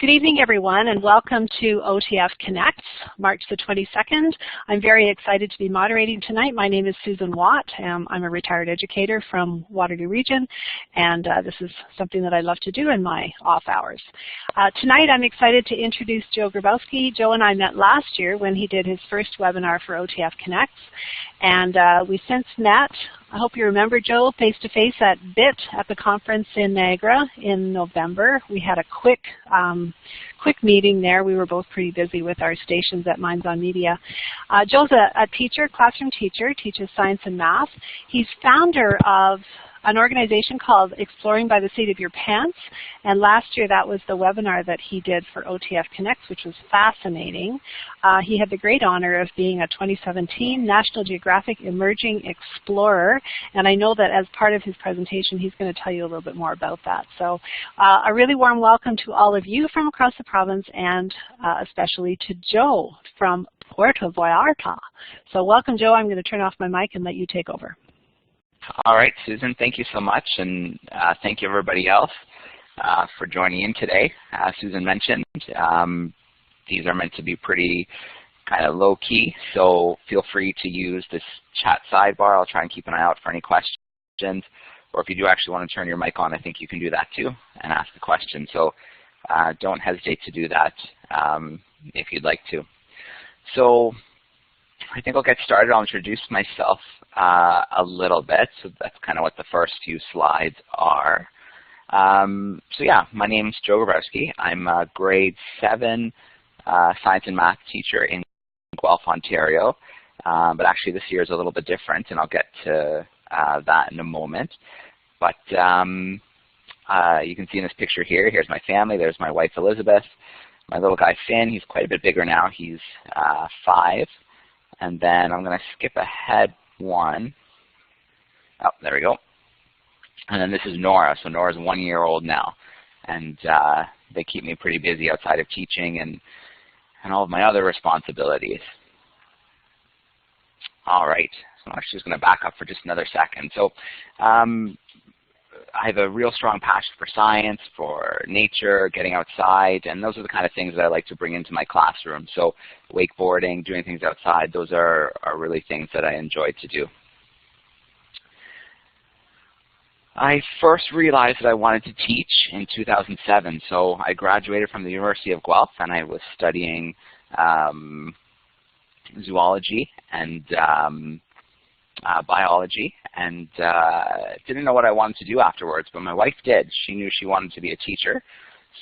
Good evening, everyone, and welcome to OTF Connects, March the 22nd. I'm very excited to be moderating tonight. My name is Susan Watt. I'm a retired educator from Waterloo Region, and this is something that I love to do in my off hours. Tonight, I'm excited to introduce Joe Grabowski. Joe and I met last year when he did his first webinar for OTF Connects, and we since met. I hope you remember Joe face-to-face at BIT at the conference in Niagara in November. We had a quick meeting there. We were both pretty busy with our stations at Minds on Media. Joe's a teacher, classroom teacher, teaches science and math. He's founder of an organization called Exploring by the Seat of Your Pants, and last year that was the webinar that he did for OTF Connects, which was fascinating. He had the great honor of being a 2017 National Geographic Emerging Explorer, and I know that as part of his presentation he's going to tell you a little bit more about that. So a really warm welcome to all of you from across the province, and especially to Joe from Puerto Vallarta. So welcome, Joe. I'm going to turn off my mic and let you take over. All right, Susan, thank you so much, and thank you everybody else for joining in today. As Susan mentioned, these are meant to be pretty kind of low-key, so feel free to use this chat sidebar. I'll try and keep an eye out for any questions, or if you do actually want to turn your mic on, I think you can do that too and ask the question. So don't hesitate to do that if you'd like to. So I think I'll get started. I'll introduce myself a little bit. So that's kind of what the first few slides are. So yeah, my name's Joe Grabowski. I'm a grade 7 science and math teacher in Guelph, Ontario. But actually this year is a little bit different, and I'll get to that in a moment. But you can see in this picture here, here's my family. There's my wife, Elizabeth. My little guy, Finn, he's quite a bit bigger now. He's 5. And then I'm going to skip ahead one. Oh, there we go. And then this is Nora. So Nora's 1 year old now. And they keep me pretty busy outside of teaching and all of my other responsibilities. All right. So I'm actually just going to back up for just another second. So I have a real strong passion for science, for nature, getting outside, and those are the kind of things that I like to bring into my classroom. So wakeboarding, doing things outside, those are really things that I enjoy to do. I first realized that I wanted to teach in 2007. So I graduated from the University of Guelph, and I was studying zoology and biology, and didn't know what I wanted to do afterwards, but my wife did. She knew she wanted to be a teacher,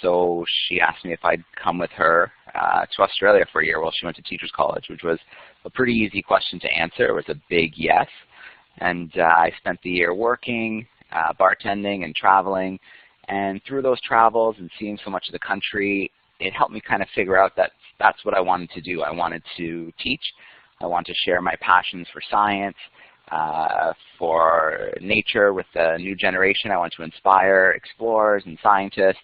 so she asked me if I'd come with her to Australia for a year while she went to Teachers College, which was a pretty easy question to answer. It was a big yes, and I spent the year working, bartending, and traveling, and through those travels and seeing so much of the country, it helped me kind of figure out that that's what I wanted to do. I wanted to teach. I wanted to share my passions for science, for nature with the new generation. I want to inspire explorers and scientists,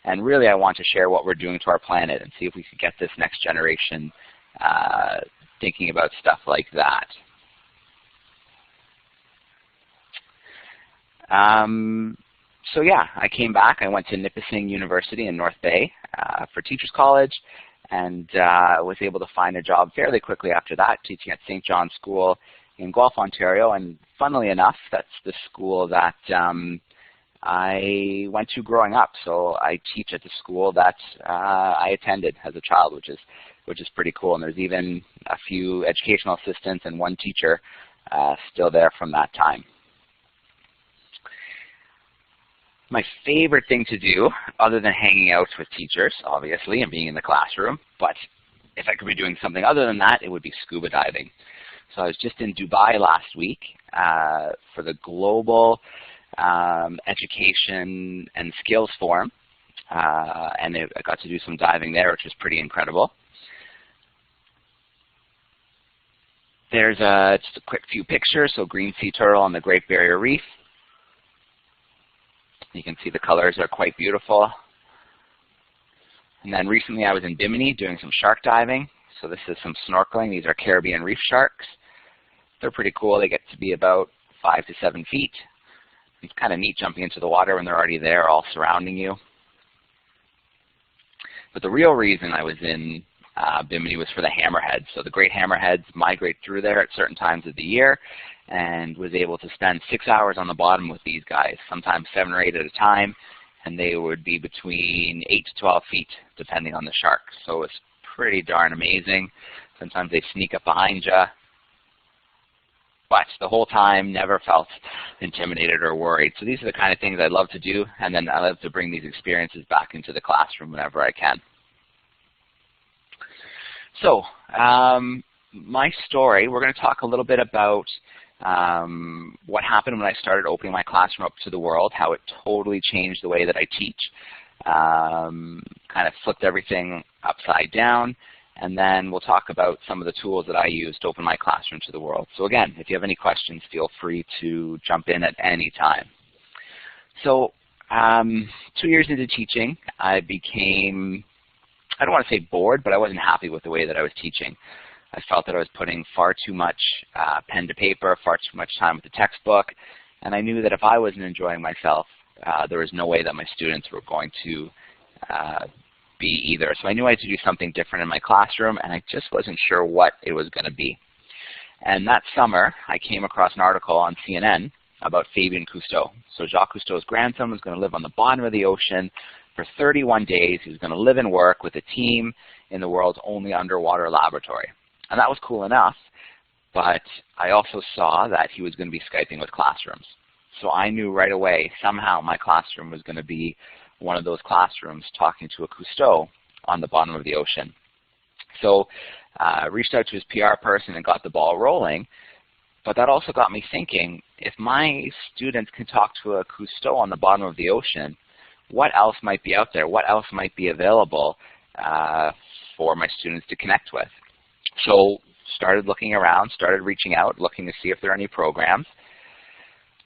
and really I want to share what we're doing to our planet and see if we could get this next generation thinking about stuff like that. So yeah, I came back. I went to Nipissing University in North Bay for Teachers College, and was able to find a job fairly quickly after that, teaching at St. John's School in Guelph, Ontario. And funnily enough, that's the school that I went to growing up. So I teach at the school that I attended as a child, which is pretty cool. And there's even a few educational assistants and one teacher still there from that time. My favorite thing to do, other than hanging out with teachers, obviously, and being in the classroom, but if I could be doing something other than that, it would be scuba diving. So I was just in Dubai last week for the Global Education and Skills Forum, and I got to do some diving there, which was pretty incredible. There's just a quick few pictures, so green sea turtle on the Great Barrier Reef. You can see the colors are quite beautiful. And then recently I was in Bimini doing some shark diving. So this is some snorkeling. These are Caribbean reef sharks. They're pretty cool. They get to be about 5 to 7 feet. It's kind of neat jumping into the water when they're already there, all surrounding you. But the real reason I was in Bimini was for the hammerheads. So the great hammerheads migrate through there at certain times of the year, and was able to spend 6 hours on the bottom with these guys, sometimes 7 or 8 at a time, and they would be between 8 to 12 feet, depending on the shark. So it's pretty darn amazing. Sometimes they sneak up behind you, but the whole time never felt intimidated or worried. So these are the kind of things I love to do, and then I love to bring these experiences back into the classroom whenever I can. So my story, we're going to talk a little bit about what happened when I started opening my classroom up to the world, how it totally changed the way that I teach, kind of flipped everything upside down, and then we'll talk about some of the tools that I use to open my classroom to the world. So again, if you have any questions, feel free to jump in at any time. So 2 years into teaching, I became, I don't want to say bored, but I wasn't happy with the way that I was teaching. I felt that I was putting far too much pen to paper, far too much time with the textbook, and I knew that if I wasn't enjoying myself, there was no way that my students were going to be either. So I knew I had to do something different in my classroom, and I just wasn't sure what it was going to be. And that summer, I came across an article on CNN about Fabien Cousteau. So Jacques Cousteau's grandson was going to live on the bottom of the ocean for 31 days. He was going to live and work with a team in the world's only underwater laboratory. And that was cool enough, but I also saw that he was going to be Skyping with classrooms. So I knew right away somehow my classroom was going to be one of those classrooms talking to a Cousteau on the bottom of the ocean. So I reached out to his PR person and got the ball rolling, but that also got me thinking, if my students can talk to a Cousteau on the bottom of the ocean, what else might be out there? What else might be available for my students to connect with? So started looking around, started reaching out, looking to see if there are any programs.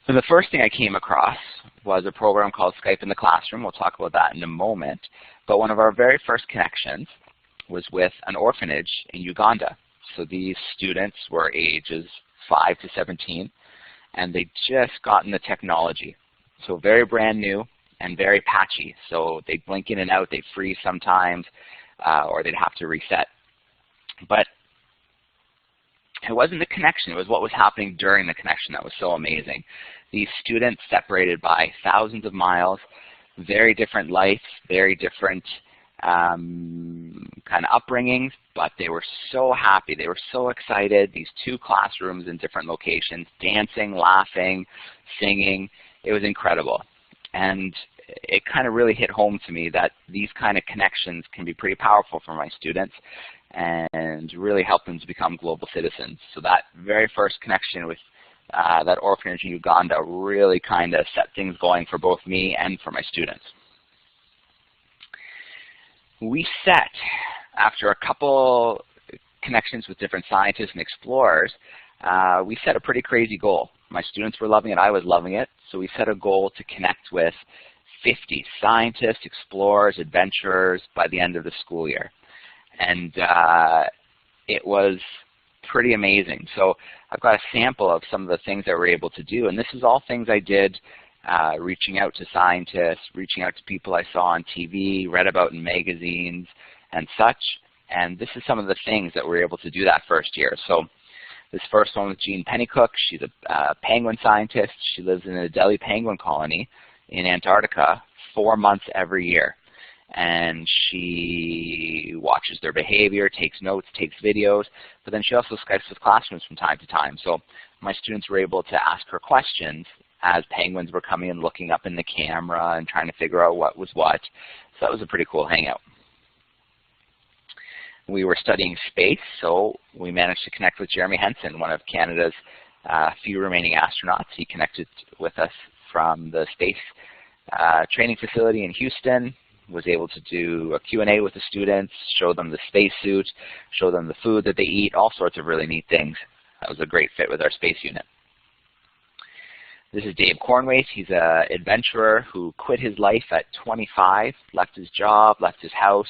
So the first thing I came across was a program called Skype in the Classroom. We'll talk about that in a moment. But one of our very first connections was with an orphanage in Uganda. So these students were ages 5 to 17, and they'd just gotten the technology. So very brand new and very patchy. So they'd blink in and out, they'd freeze sometimes, or they'd have to reset. But it wasn't the connection, it was what was happening during the connection that was so amazing. These students separated by thousands of miles, very different life, very different kind of upbringings, but they were so happy, they were so excited. These 2 classrooms in different locations, dancing, laughing, singing, it was incredible. And it kind of really hit home to me that these kind of connections can be pretty powerful for my students and really help them to become global citizens. So that very first connection with that orphanage in Uganda really kind of set things going for both me and for my students. We set, after a couple connections with different scientists and explorers, we set a pretty crazy goal. My students were loving it, I was loving it, so we set a goal to connect with 50 scientists, explorers, adventurers by the end of the school year. And it was pretty amazing. So I've got a sample of some of the things that we're able to do, and this is all things I did reaching out to scientists, reaching out to people I saw on TV, read about in magazines and such, and this is some of the things that we're able to do that first year. So this first one with Jean Pennycook, she's a penguin scientist. She lives in a Adelie penguin colony in Antarctica 4 months every year. And she watches their behavior, takes notes, takes videos, but then she also Skypes with classrooms from time to time. So my students were able to ask her questions as penguins were coming and looking up in the camera and trying to figure out what was what. So that was a pretty cool hangout. We were studying space, so we managed to connect with Jeremy Henson, one of Canada's few remaining astronauts. He connected with us from the space training facility in Houston, was able to do a Q&A with the students, show them the spacesuit, show them the food that they eat, all sorts of really neat things. That was a great fit with our space unit. This is Dave Cornwaite. He's an adventurer who quit his life at 25, left his job, left his house,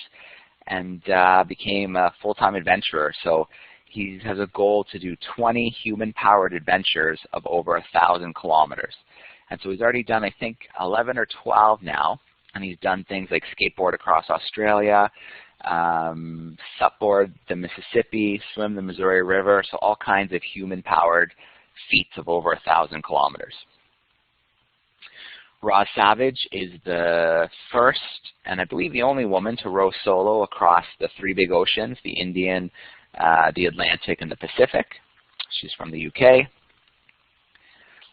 and became a full-time adventurer. So he has a goal to do 20 human-powered adventures of over 1,000 kilometers. And so he's already done, I think, 11 or 12 now. and he's done things like skateboard across Australia, supboard the Mississippi, swim the Missouri River, so all kinds of human-powered feats of over 1,000 kilometers. Roz Savage is the first, and I believe the only woman to row solo across the 3 big oceans, the Indian, the Atlantic, and the Pacific. She's from the UK.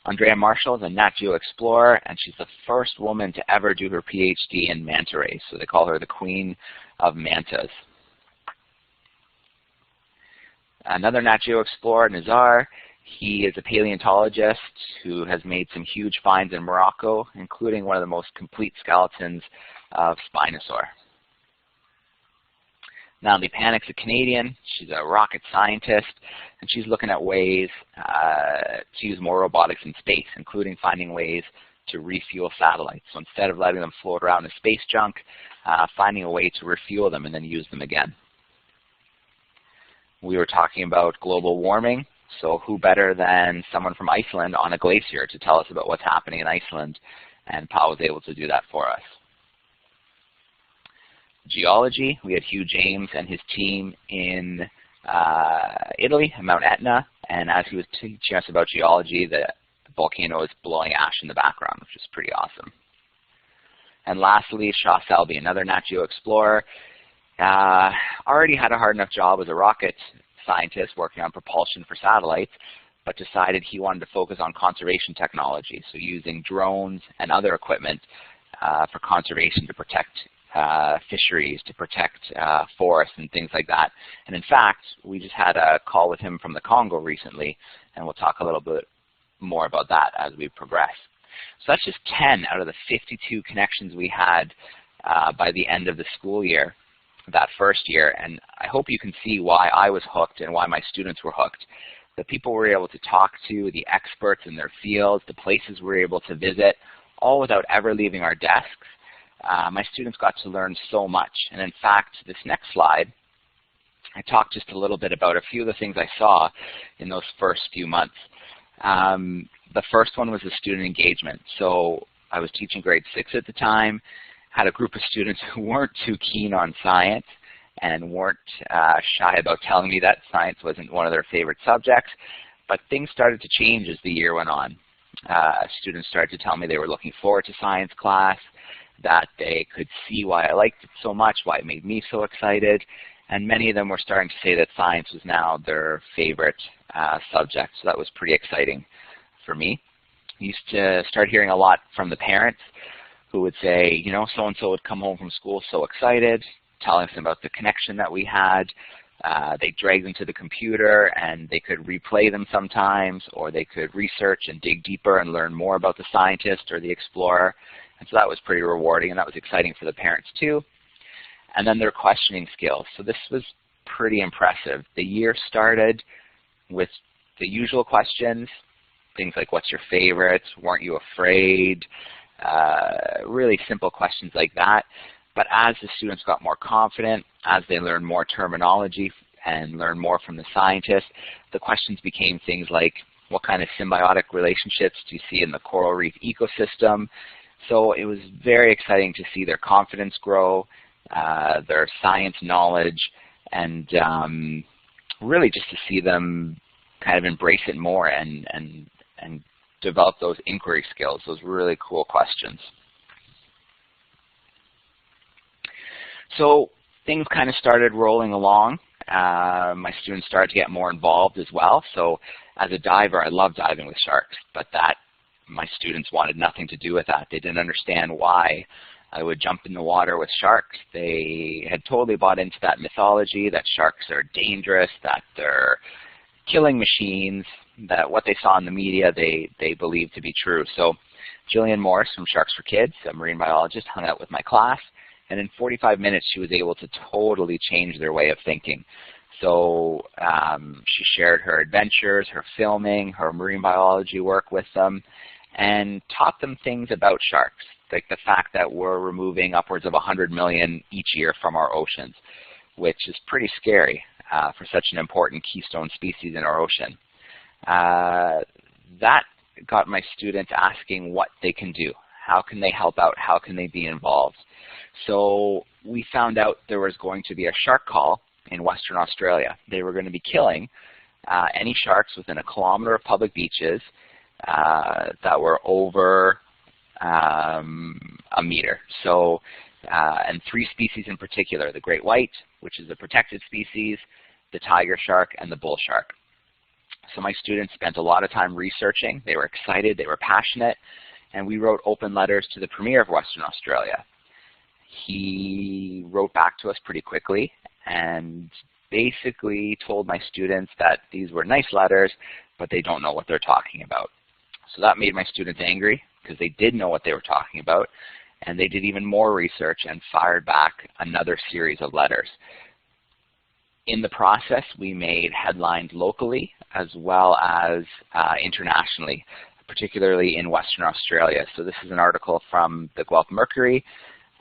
Andrea Marshall is a Nat Geo explorer, and she's the first woman to ever do her PhD in manta rays, so they call her the Queen of Mantas. Another Nat Geo explorer, Nizar, he is a paleontologist who has made some huge finds in Morocco, including one of the most complete skeletons of Spinosaur. Natalie Panik's a Canadian. She's a rocket scientist, and she's looking at ways to use more robotics in space, including finding ways to refuel satellites. So instead of letting them float around in space junk, finding a way to refuel them and then use them again. We were talking about global warming, so who better than someone from Iceland on a glacier to tell us about what's happening in Iceland, and Paul was able to do that for us. Geology, we had Hugh James and his team in Italy, Mount Etna, and as he was teaching us about geology, the volcano is blowing ash in the background, which is pretty awesome. And lastly, Shah Selby, another Nat Geo explorer, already had a hard enough job as a rocket scientist working on propulsion for satellites, but decided he wanted to focus on conservation technology, so using drones and other equipment for conservation to protect fisheries, to protect forests and things like that. And in fact, we just had a call with him from the Congo recently, and we'll talk a little bit more about that as we progress. So that's just 10 out of the 52 connections we had by the end of the school year, that first year, and I hope you can see why I was hooked and why my students were hooked. The people we were able to talk to, the experts in their fields, the places we were able to visit, all without ever leaving our desks. My students got to learn so much, and in fact, this next slide, I talked just a little bit about a few of the things I saw in those first few months. The first one was the student engagement. So I was teaching grade 6 at the time, had a group of students who weren't too keen on science and weren't shy about telling me that science wasn't one of their favorite subjects, but things started to change as the year went on. Students started to tell me they were looking forward to science class, that they could see why I liked it so much, why it made me so excited, and many of them were starting to say that science was now their favorite subject, so that was pretty exciting for me. I used to start hearing a lot from the parents who would say, you know, so-and-so would come home from school so excited, telling us about the connection that we had. They dragged them to the computer and they could replay them sometimes, or they could research and dig deeper and learn more about the scientist or the explorer. And so that was pretty rewarding, and that was exciting for the parents too. And then their questioning skills. So this was pretty impressive. The year started with the usual questions, things like what's your favorite, weren't you afraid, really simple questions like that. But as the students got more confident, as they learned more terminology and learned more from the scientists, the questions became things like, what kind of symbiotic relationships do you see in the coral reef ecosystem? So it was very exciting to see their confidence grow, their science knowledge, and really just to see them kind of embrace it more and develop those inquiry skills, those really cool questions. So things kind of started rolling along. My students started to get more involved as well. So as a diver, I love diving with sharks, but my students wanted nothing to do with that. They didn't understand why I would jump in the water with sharks. They had totally bought into that mythology that sharks are dangerous, that they're killing machines, that what they saw in the media they believed to be true. So Jillian Morris from Sharks for Kids, a marine biologist, hung out with my class, and in 45 minutes she was able to totally change their way of thinking. So she shared her adventures, her filming, her marine biology work with them, and taught them things about sharks, like the fact that we're removing upwards of 100 million each year from our oceans, which is pretty scary for such an important keystone species in our ocean. That got my students asking what they can do. How can they help out? How can they be involved? So we found out there was going to be a shark call in Western Australia. They were going to be killing any sharks within a kilometer of public beaches that were over a meter. So, and 3 species in particular, the great white, which is a protected species, the tiger shark, and the bull shark. So my students spent a lot of time researching. They were excited, they were passionate, and we wrote open letters to the Premier of Western Australia. He wrote back to us pretty quickly and basically told my students that these were nice letters, but they don't know what they're talking about. So that made my students angry because they did know what they were talking about, and they did even more research and fired back another series of letters. In the process, we made headlines locally as well as internationally, particularly in Western Australia. So this is an article from the Guelph Mercury,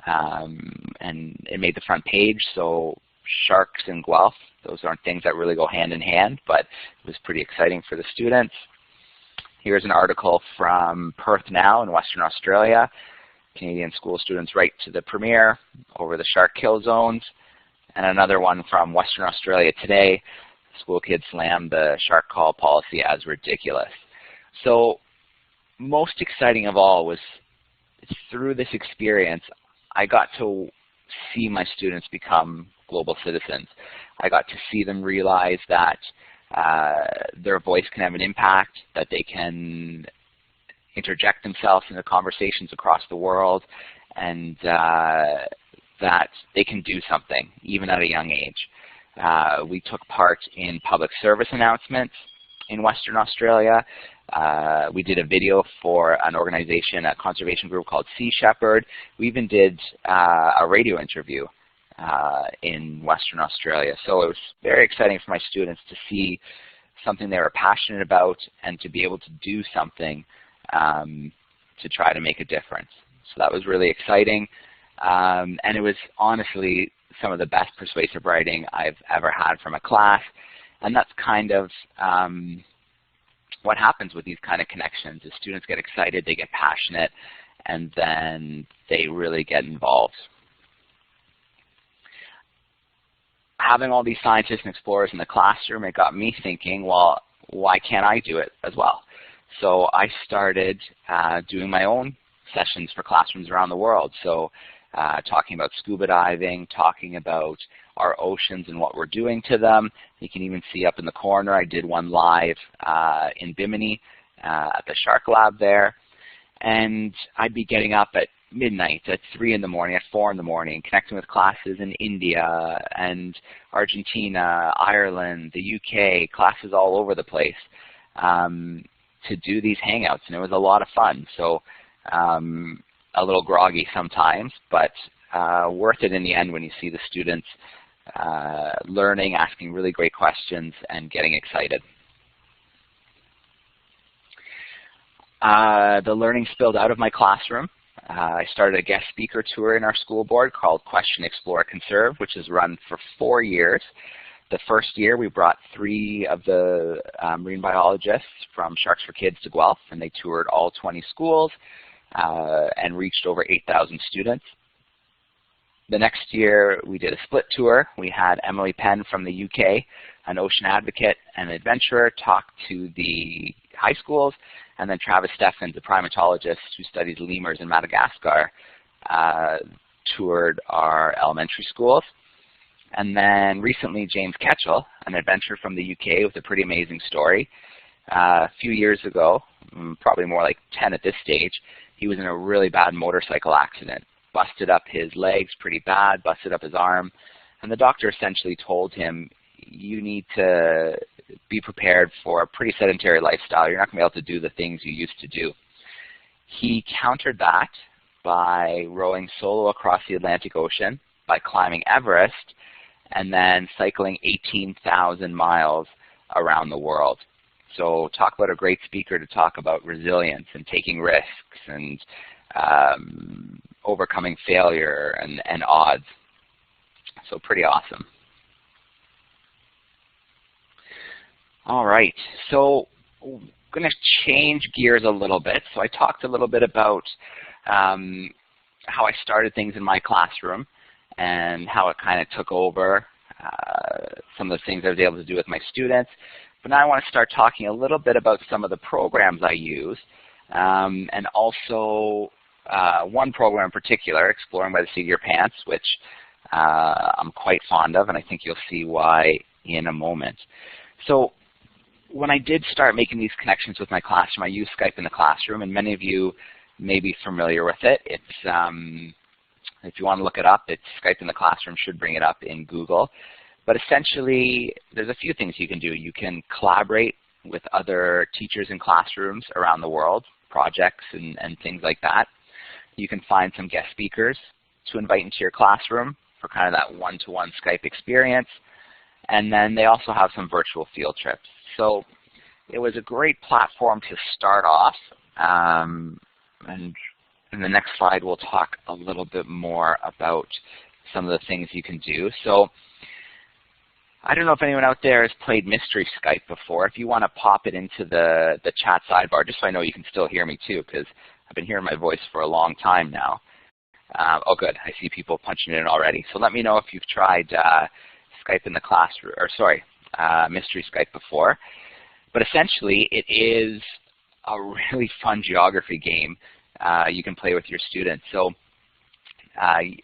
and it made the front page. So sharks in Guelph, those aren't things that really go hand in hand, but it was pretty exciting for the students. Here's an article from Perth Now in Western Australia. Canadian school students write to the Premier over the shark kill zones. And another one from Western Australia Today. School kids slammed the shark call policy as ridiculous. So most exciting of all was through this experience, I got to see my students become global citizens. I got to see them realize that their voice can have an impact, that they can interject themselves into conversations across the world, and that they can do something, even at a young age. We took part in public service announcements in Western Australia. We did a video for an organization, a conservation group called Sea Shepherd. We even did a radio interview in Western Australia. So it was very exciting for my students to see something they were passionate about and to be able to do something to try to make a difference. So that was really exciting. And it was honestly some of the best persuasive writing I've ever had from a class. And that's kind of what happens with these kind of connections is students get excited, they get passionate, and then they really get involved. Having all these scientists and explorers in the classroom, it got me thinking, well, why can't I do it as well? So I started doing my own sessions for classrooms around the world. So talking about scuba diving, talking about our oceans and what we're doing to them. You can even see up in the corner, I did one live in Bimini at the Shark Lab there. And I'd be getting up at midnight, at 3 in the morning, at 4 in the morning, connecting with classes in India and Argentina, Ireland, the UK, classes all over the place to do these hangouts. And it was a lot of fun. So a little groggy sometimes, but worth it in the end when you see the students learning, asking really great questions, and getting excited. The learning spilled out of my classroom. I started a guest speaker tour in our school board called Question.Explore.Conserve, which is run for 4 years. The first year, we brought 3 of the marine biologists from Sharks for Kids to Guelph, and they toured all 20 schools and reached over 8,000 students. The next year, we did a split tour. We had Emily Penn from the UK, an ocean advocate and adventurer, talk to the high schools, and then Travis Steffens, a primatologist who studies lemurs in Madagascar, toured our elementary schools. And then recently, James Ketchell, an adventurer from the UK with a pretty amazing story. A few years ago, probably more like 10 at this stage, he was in a really bad motorcycle accident. Busted up his legs pretty bad, busted up his arm, and the doctor essentially told him, you need to be prepared for a pretty sedentary lifestyle. You're not going to be able to do the things you used to do. He countered that by rowing solo across the Atlantic Ocean, by climbing Everest, and then cycling 18,000 miles around the world. So talk about a great speaker to talk about resilience and taking risks and overcoming failure and odds. So pretty awesome. All right, so I'm going to change gears a little bit. So I talked a little bit about how I started things in my classroom and how it kind of took over some of the things I was able to do with my students. But now I want to start talking a little bit about some of the programs I use, and also one program in particular, Exploring by the Seat of Your Pants, which I'm quite fond of, and I think you'll see why in a moment. So when I did start making these connections with my classroom, I used Skype in the classroom, and many of you may be familiar with it. It's if you want to look it up, it's Skype in the Classroom, should bring it up in Google. But essentially, there's a few things you can do. You can collaborate with other teachers in classrooms around the world, projects and things like that. You can find some guest speakers to invite into your classroom for kind of that one-to-one Skype experience. And then they also have some virtual field trips. So it was a great platform to start off. And in the next slide, we'll talk a little bit more about some of the things you can do. So I don't know if anyone out there has played Mystery Skype before. If you want to pop it into the chat sidebar, just so I know you can still hear me too, because I've been hearing my voice for a long time now. Oh, good. I see people punching it in already. So let me know if you've tried Skype in the classroom, or sorry, Mystery Skype before. But essentially, it is a really fun geography game you can play with your students. So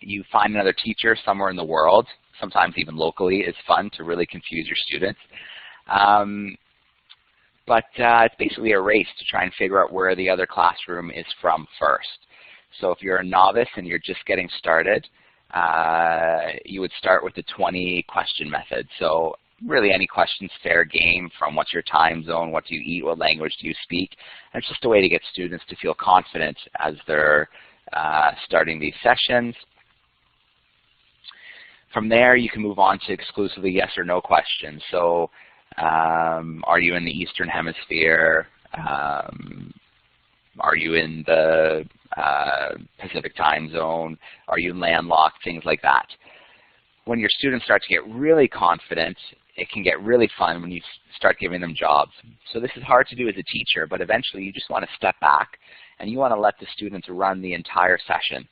you find another teacher somewhere in the world, sometimes even locally. It's fun to really confuse your students. But it's basically a race to try and figure out where the other classroom is from first. So if you're a novice and you're just getting started, you would start with the 20-question method. So really any question's fair game, from what's your time zone, what do you eat, what language do you speak. And it's just a way to get students to feel confident as they're starting these sessions. From there, you can move on to exclusively yes or no questions. So are you in the Eastern Hemisphere? Are you in the Pacific time zone? Are you landlocked? Things like that. When your students start to get really confident, it can get really fun when you start giving them jobs. So this is hard to do as a teacher, but eventually you just want to step back and you want to let the students run the entire session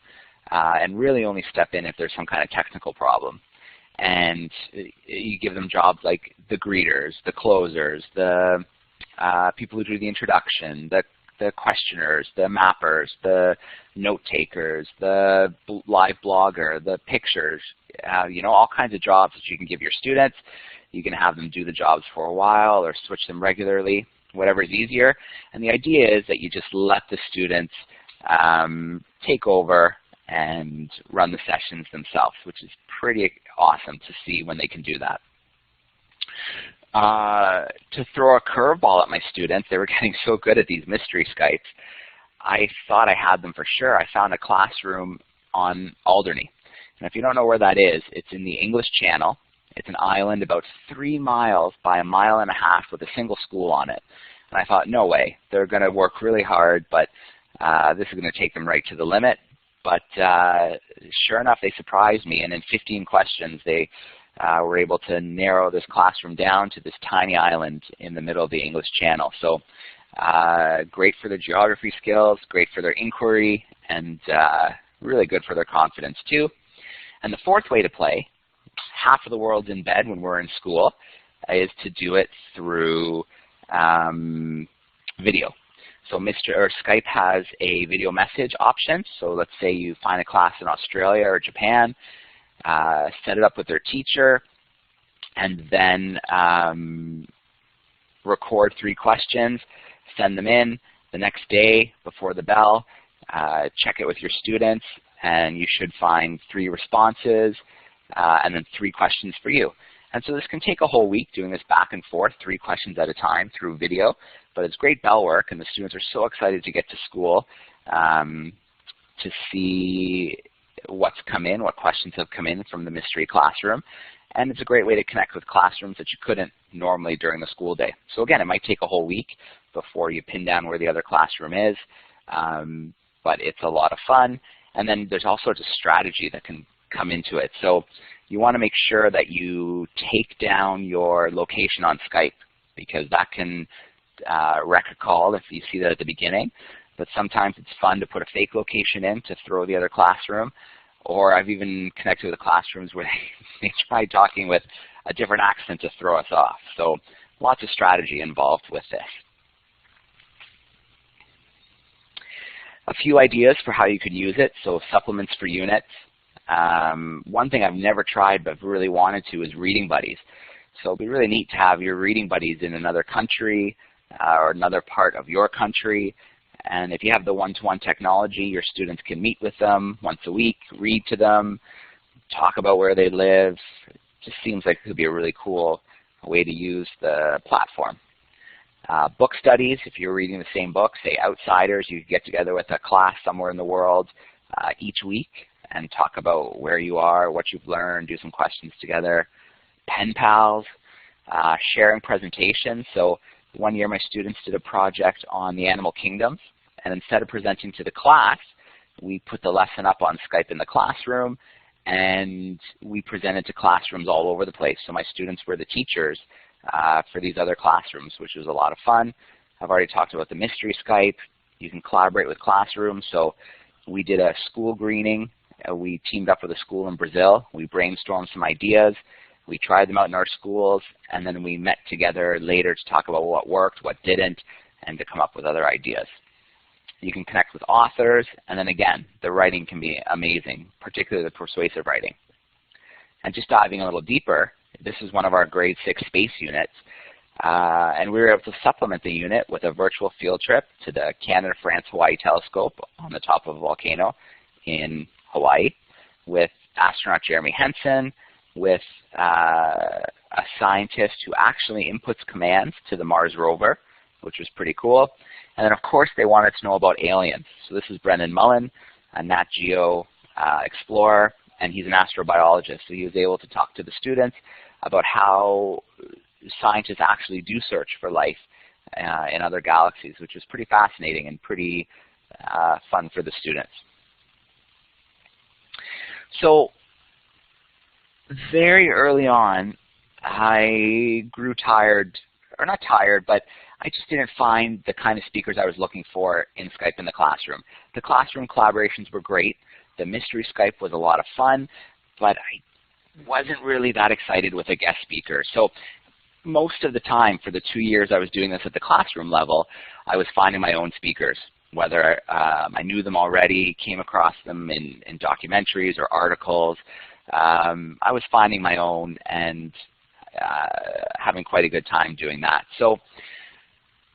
and really only step in if there's some kind of technical problem. And you give them jobs like the greeters, the closers, the people who do the introduction, the questioners, the mappers, the note takers, the live blogger, the pictures, you know, all kinds of jobs that you can give your students. You can have them do the jobs for a while or switch them regularly, whatever is easier. And the idea is that you just let the students take over and run the sessions themselves, which is pretty awesome to see when they can do that. To throw a curveball at my students, they were getting so good at these mystery Skypes, I thought I had them for sure. I found a classroom on Alderney. And if you don't know where that is, it's in the English Channel. It's an island about 3 miles by 1.5 miles with a single school on it. And I thought, no way. They're going to work really hard, but this is going to take them right to the limit. But sure enough, they surprised me. And in 15 questions, they were able to narrow this classroom down to this tiny island in the middle of the English Channel. So great for their geography skills, great for their inquiry, and really good for their confidence too. And the fourth way to play, half of the world's in bed when we're in school, is to do it through video. So Skype has a video message option. So let's say you find a class in Australia or Japan, set it up with their teacher, and then record 3 questions, send them in the next day before the bell, check it with your students, and you should find 3 responses and then 3 questions for you. And so this can take a whole week doing this back and forth, 3 questions at a time through video, but it's great bell work, and the students are so excited to get to school to see what's come in, what questions have come in from the mystery classroom. And it's a great way to connect with classrooms that you couldn't normally during the school day. So again, it might take a whole week before you pin down where the other classroom is, but it's a lot of fun. And then there's all sorts of strategy that can come into it. So you want to make sure that you take down your location on Skype, because that can wreck a call if you see that at the beginning. but sometimes it's fun to put a fake location in to throw the other classroom. Or I've even connected with classrooms where they try talking with a different accent to throw us off. So lots of strategy involved with this. A few ideas for how you could use it. So supplements for units. One thing I've never tried but really wanted to is reading buddies. So it'd be really neat to have your reading buddies in another country or another part of your country. And if you have the one-to-one technology, your students can meet with them once a week, read to them, talk about where they live. It just seems like it could be a really cool way to use the platform. Book studies, if you're reading the same book, say Outsiders, you could get together with a class somewhere in the world each week and talk about where you are, what you've learned, do some questions together. Pen pals, sharing presentations. So one year my students did a project on the animal kingdoms, and instead of presenting to the class, we put the lesson up on Skype in the classroom, and we presented to classrooms all over the place. So my students were the teachers for these other classrooms, which was a lot of fun. I've already talked about the mystery Skype. You can collaborate with classrooms. So we did a school greening. We teamed up with a school in Brazil. We brainstormed some ideas. We tried them out in our schools, and then we met together later to talk about what worked, what didn't, and to come up with other ideas. You can connect with authors, and then again, the writing can be amazing, particularly the persuasive writing. And just diving a little deeper, this is one of our grade 6 space units, and we were able to supplement the unit with a virtual field trip to the Canada-France-Hawaii telescope on the top of a volcano in Hawaii with astronaut Jeremy Henson, with a scientist who actually inputs commands to the Mars rover, which was pretty cool. And then, of course, they wanted to know about aliens. So this is Brendan Mullen, a Nat Geo explorer, and he's an astrobiologist. So he was able to talk to the students about how scientists actually do search for life in other galaxies, which was pretty fascinating and pretty fun for the students. So very early on, I grew tired, or not tired, but I just didn't find the kind of speakers I was looking for in Skype in the classroom. The classroom collaborations were great. The mystery Skype was a lot of fun, but I wasn't really that excited with a guest speaker. So most of the time for the 2 years I was doing this at the classroom level, I was finding my own speakers, whether I knew them already, came across them in documentaries or articles. I was finding my own and having quite a good time doing that. So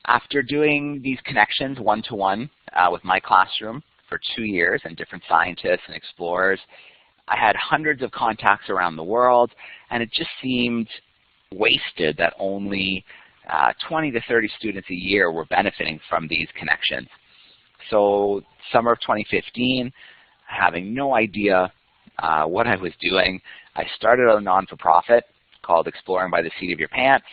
after doing these connections one-to-one with my classroom for 2 years and different scientists and explorers, I had hundreds of contacts around the world, and it just seemed wasted that only 20 to 30 students a year were benefiting from these connections. So summer of 2015, having no idea what I was doing, I started a non-for-profit called Exploring by the Seat of Your Pants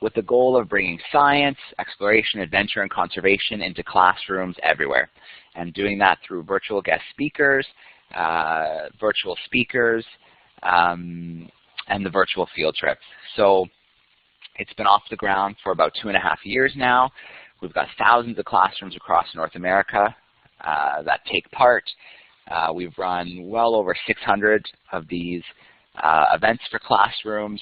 with the goal of bringing science, exploration, adventure, and conservation into classrooms everywhere, and doing that through virtual guest speakers, and the virtual field trips. So it's been off the ground for about 2.5 years now. We've got thousands of classrooms across North America that take part. We've run well over 600 of these events for classrooms,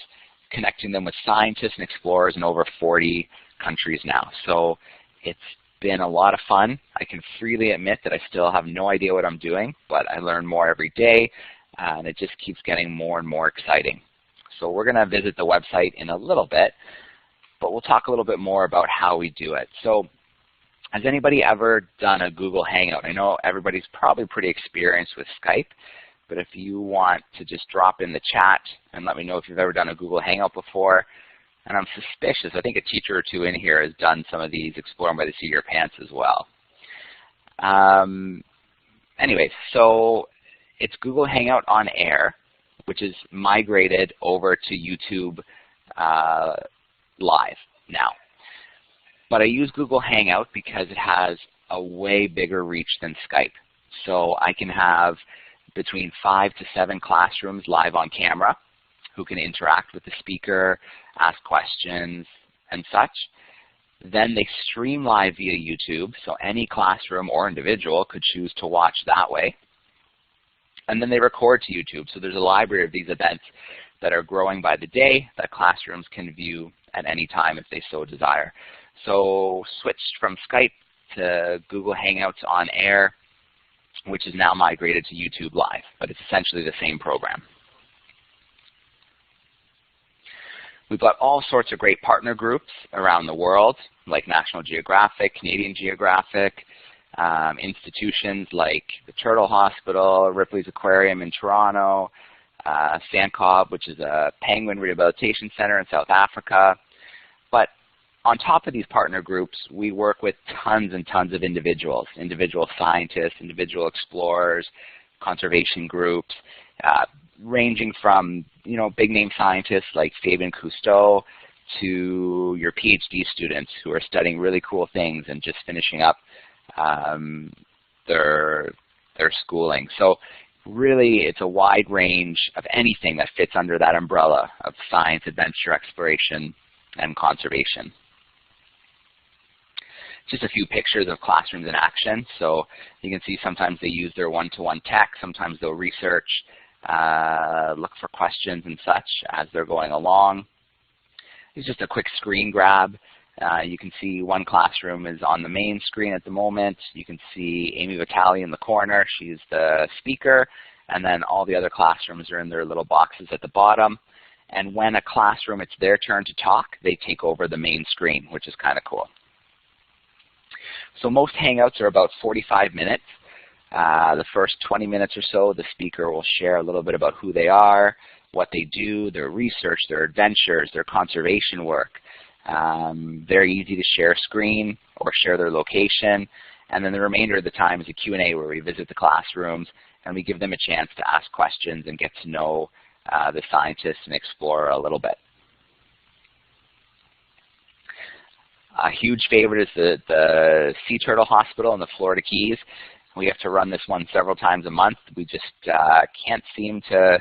connecting them with scientists and explorers in over 40 countries now. So it's been a lot of fun. I can freely admit that I still have no idea what I'm doing, but I learn more every day, and it just keeps getting more and more exciting. So we're going to visit the website in a little bit, but we'll talk a little bit more about how we do it. So has anybody ever done a Google Hangout? I know everybody's probably pretty experienced with Skype, but if you want to just drop in the chat and let me know if you've ever done a Google Hangout before. And I'm suspicious, I think a teacher or two in here has done some of these Exploring by the Seat of Your Pants as well. Anyways, so it's Google Hangout on Air, which is migrated over to YouTube Live now. But I use Google Hangout because it has a way bigger reach than Skype. So I can have between 5 to 7 classrooms live on camera who can interact with the speaker, ask questions, and such. Then they stream live via YouTube, so any classroom or individual could choose to watch that way. And then they record to YouTube. So there's a library of these events that are growing by the day that classrooms can view at any time if they so desire. So switched from Skype to Google Hangouts on Air, which is now migrated to YouTube Live, but it's essentially the same program. We've got all sorts of great partner groups around the world, like National Geographic, Canadian Geographic, institutions like the Turtle Hospital, Ripley's Aquarium in Toronto, Sandcob, which is a penguin rehabilitation center in South Africa. But on top of these partner groups, we work with tons and tons of individuals, individual scientists, individual explorers, conservation groups, ranging from big name scientists like Fabien Cousteau to your PhD students who are studying really cool things and just finishing up their schooling. So really it's a wide range of anything that fits under that umbrella of science, adventure, exploration, and conservation. Just a few pictures of classrooms in action. So you can see sometimes they use their one-to-one tech, sometimes they'll research, look for questions and such as they're going along. It's just a quick screen grab. You can see one classroom is on the main screen at the moment. You can see Amy Vitale in the corner. She's the speaker. And then all the other classrooms are in their little boxes at the bottom. And when a classroom, it's their turn to talk, they take over the main screen, which is kind of cool. So most Hangouts are about 45 minutes. The first 20 minutes or so, the speaker will share a little bit about who they are, what they do, their research, their adventures, their conservation work. Very easy to share screen or share their location. And then the remainder of the time is a Q&A where we visit the classrooms and we give them a chance to ask questions and get to know the scientists and explorer a little bit. A huge favorite is the Sea Turtle Hospital in the Florida Keys. We have to run this one several times a month. We just can't seem to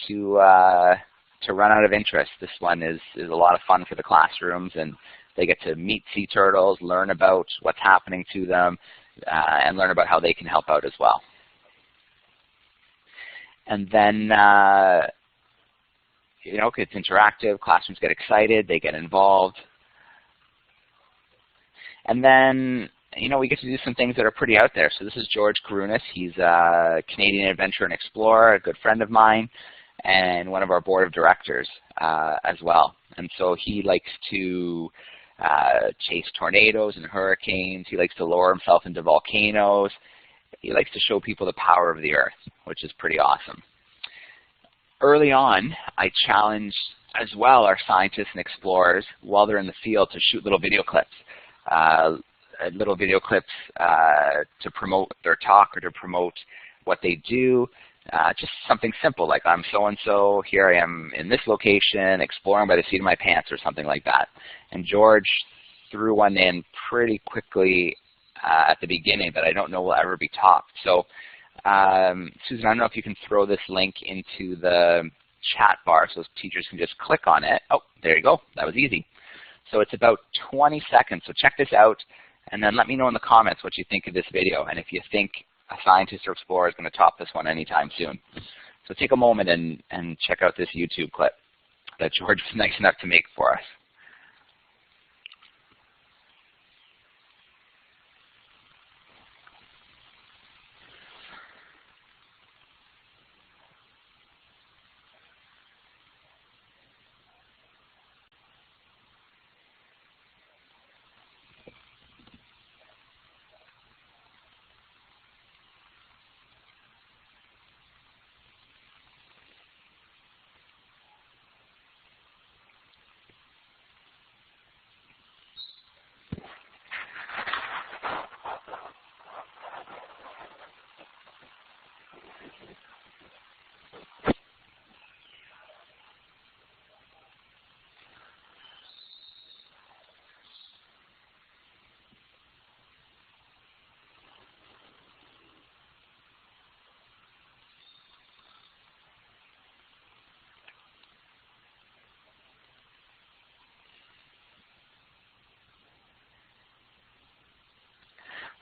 run out of interest. This one is a lot of fun for the classrooms, and they get to meet sea turtles, learn about what's happening to them, and learn about how they can help out as well. And then, it's interactive. Classrooms get excited. They get involved. And then, we get to do some things that are pretty out there. So this is George Karunas. He's a Canadian adventurer and explorer, a good friend of mine, and one of our board of directors as well. And so he likes to chase tornadoes and hurricanes. He likes to lower himself into volcanoes. He likes to show people the power of the earth, which is pretty awesome. Early on, I challenged as well our scientists and explorers while they're in the field to shoot little video clips. To promote their talk or to promote what they do. Just something simple like I'm so-and-so, here I am in this location, exploring by the seat of my pants or something like that. And George threw one in pretty quickly at the beginning that I don't know will ever be topped. So Susan, I don't know if you can throw this link into the chat bar so teachers can just click on it. Oh, there you go. That was easy. So it's about 20 seconds. So check this out, and then let me know in the comments what you think of this video, and if you think a scientist or explorer is going to top this one anytime soon. So take a moment and check out this YouTube clip that George was nice enough to make for us.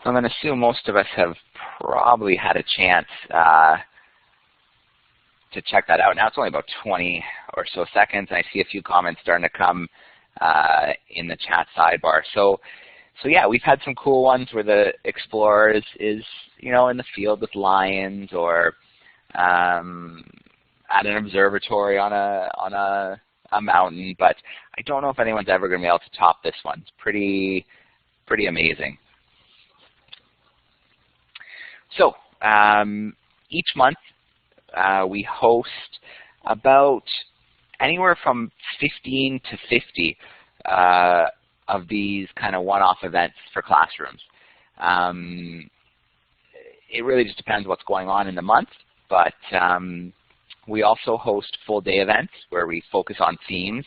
So I'm going to assume most of us have probably had a chance to check that out. Now it's only about 20 or so seconds. I see a few comments starting to come in the chat sidebar. So yeah, we've had some cool ones where the explorer is in the field with lions, or at an observatory on a mountain. But I don't know if anyone's ever going to be able to top this one. It's pretty amazing. So each month we host about anywhere from 15 to 50 of these kind of one-off events for classrooms. It really just depends what's going on in the month, but we also host full-day events where we focus on themes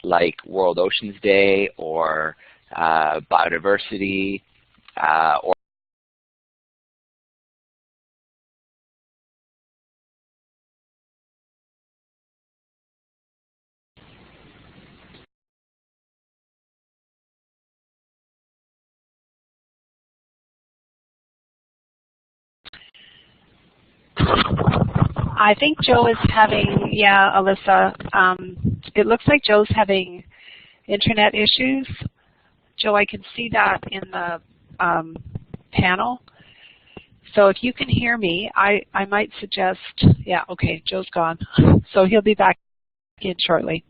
like World Oceans Day or biodiversity or I think Joe is having, yeah, Alyssa, it looks like Joe's having internet issues. Joe, I can see that in the panel. So if you can hear me, I might suggest, yeah, okay, Joe's gone. So he'll be back in shortly.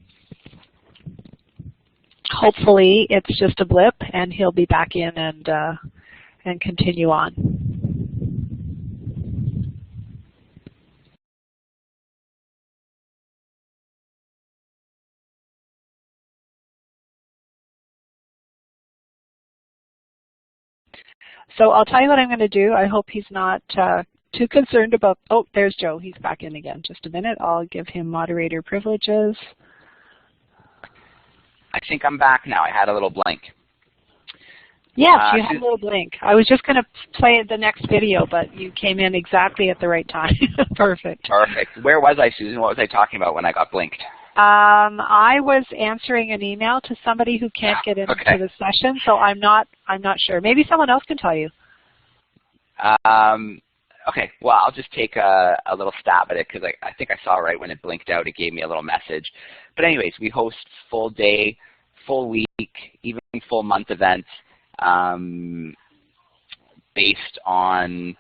Hopefully it's just a blip and he'll be back in and continue on. So I'll tell you what I'm going to do. I hope he's not too concerned about, oh, there's Joe. He's back in again. Just a minute. I'll give him moderator privileges. I think I'm back now. I had a little blink. Yes, you had a little blink. I was just going to play the next video, but you came in exactly at the right time. Perfect. Perfect. Where was I, Susan? What was I talking about when I got blinked? I was answering an email to somebody who can't get into the session, so I'm not sure. Maybe someone else can tell you. Okay, well, I'll just take a little stab at it because I think I saw right when it blinked out, it gave me a little message. But anyways, we host full day, full week, even full month events based on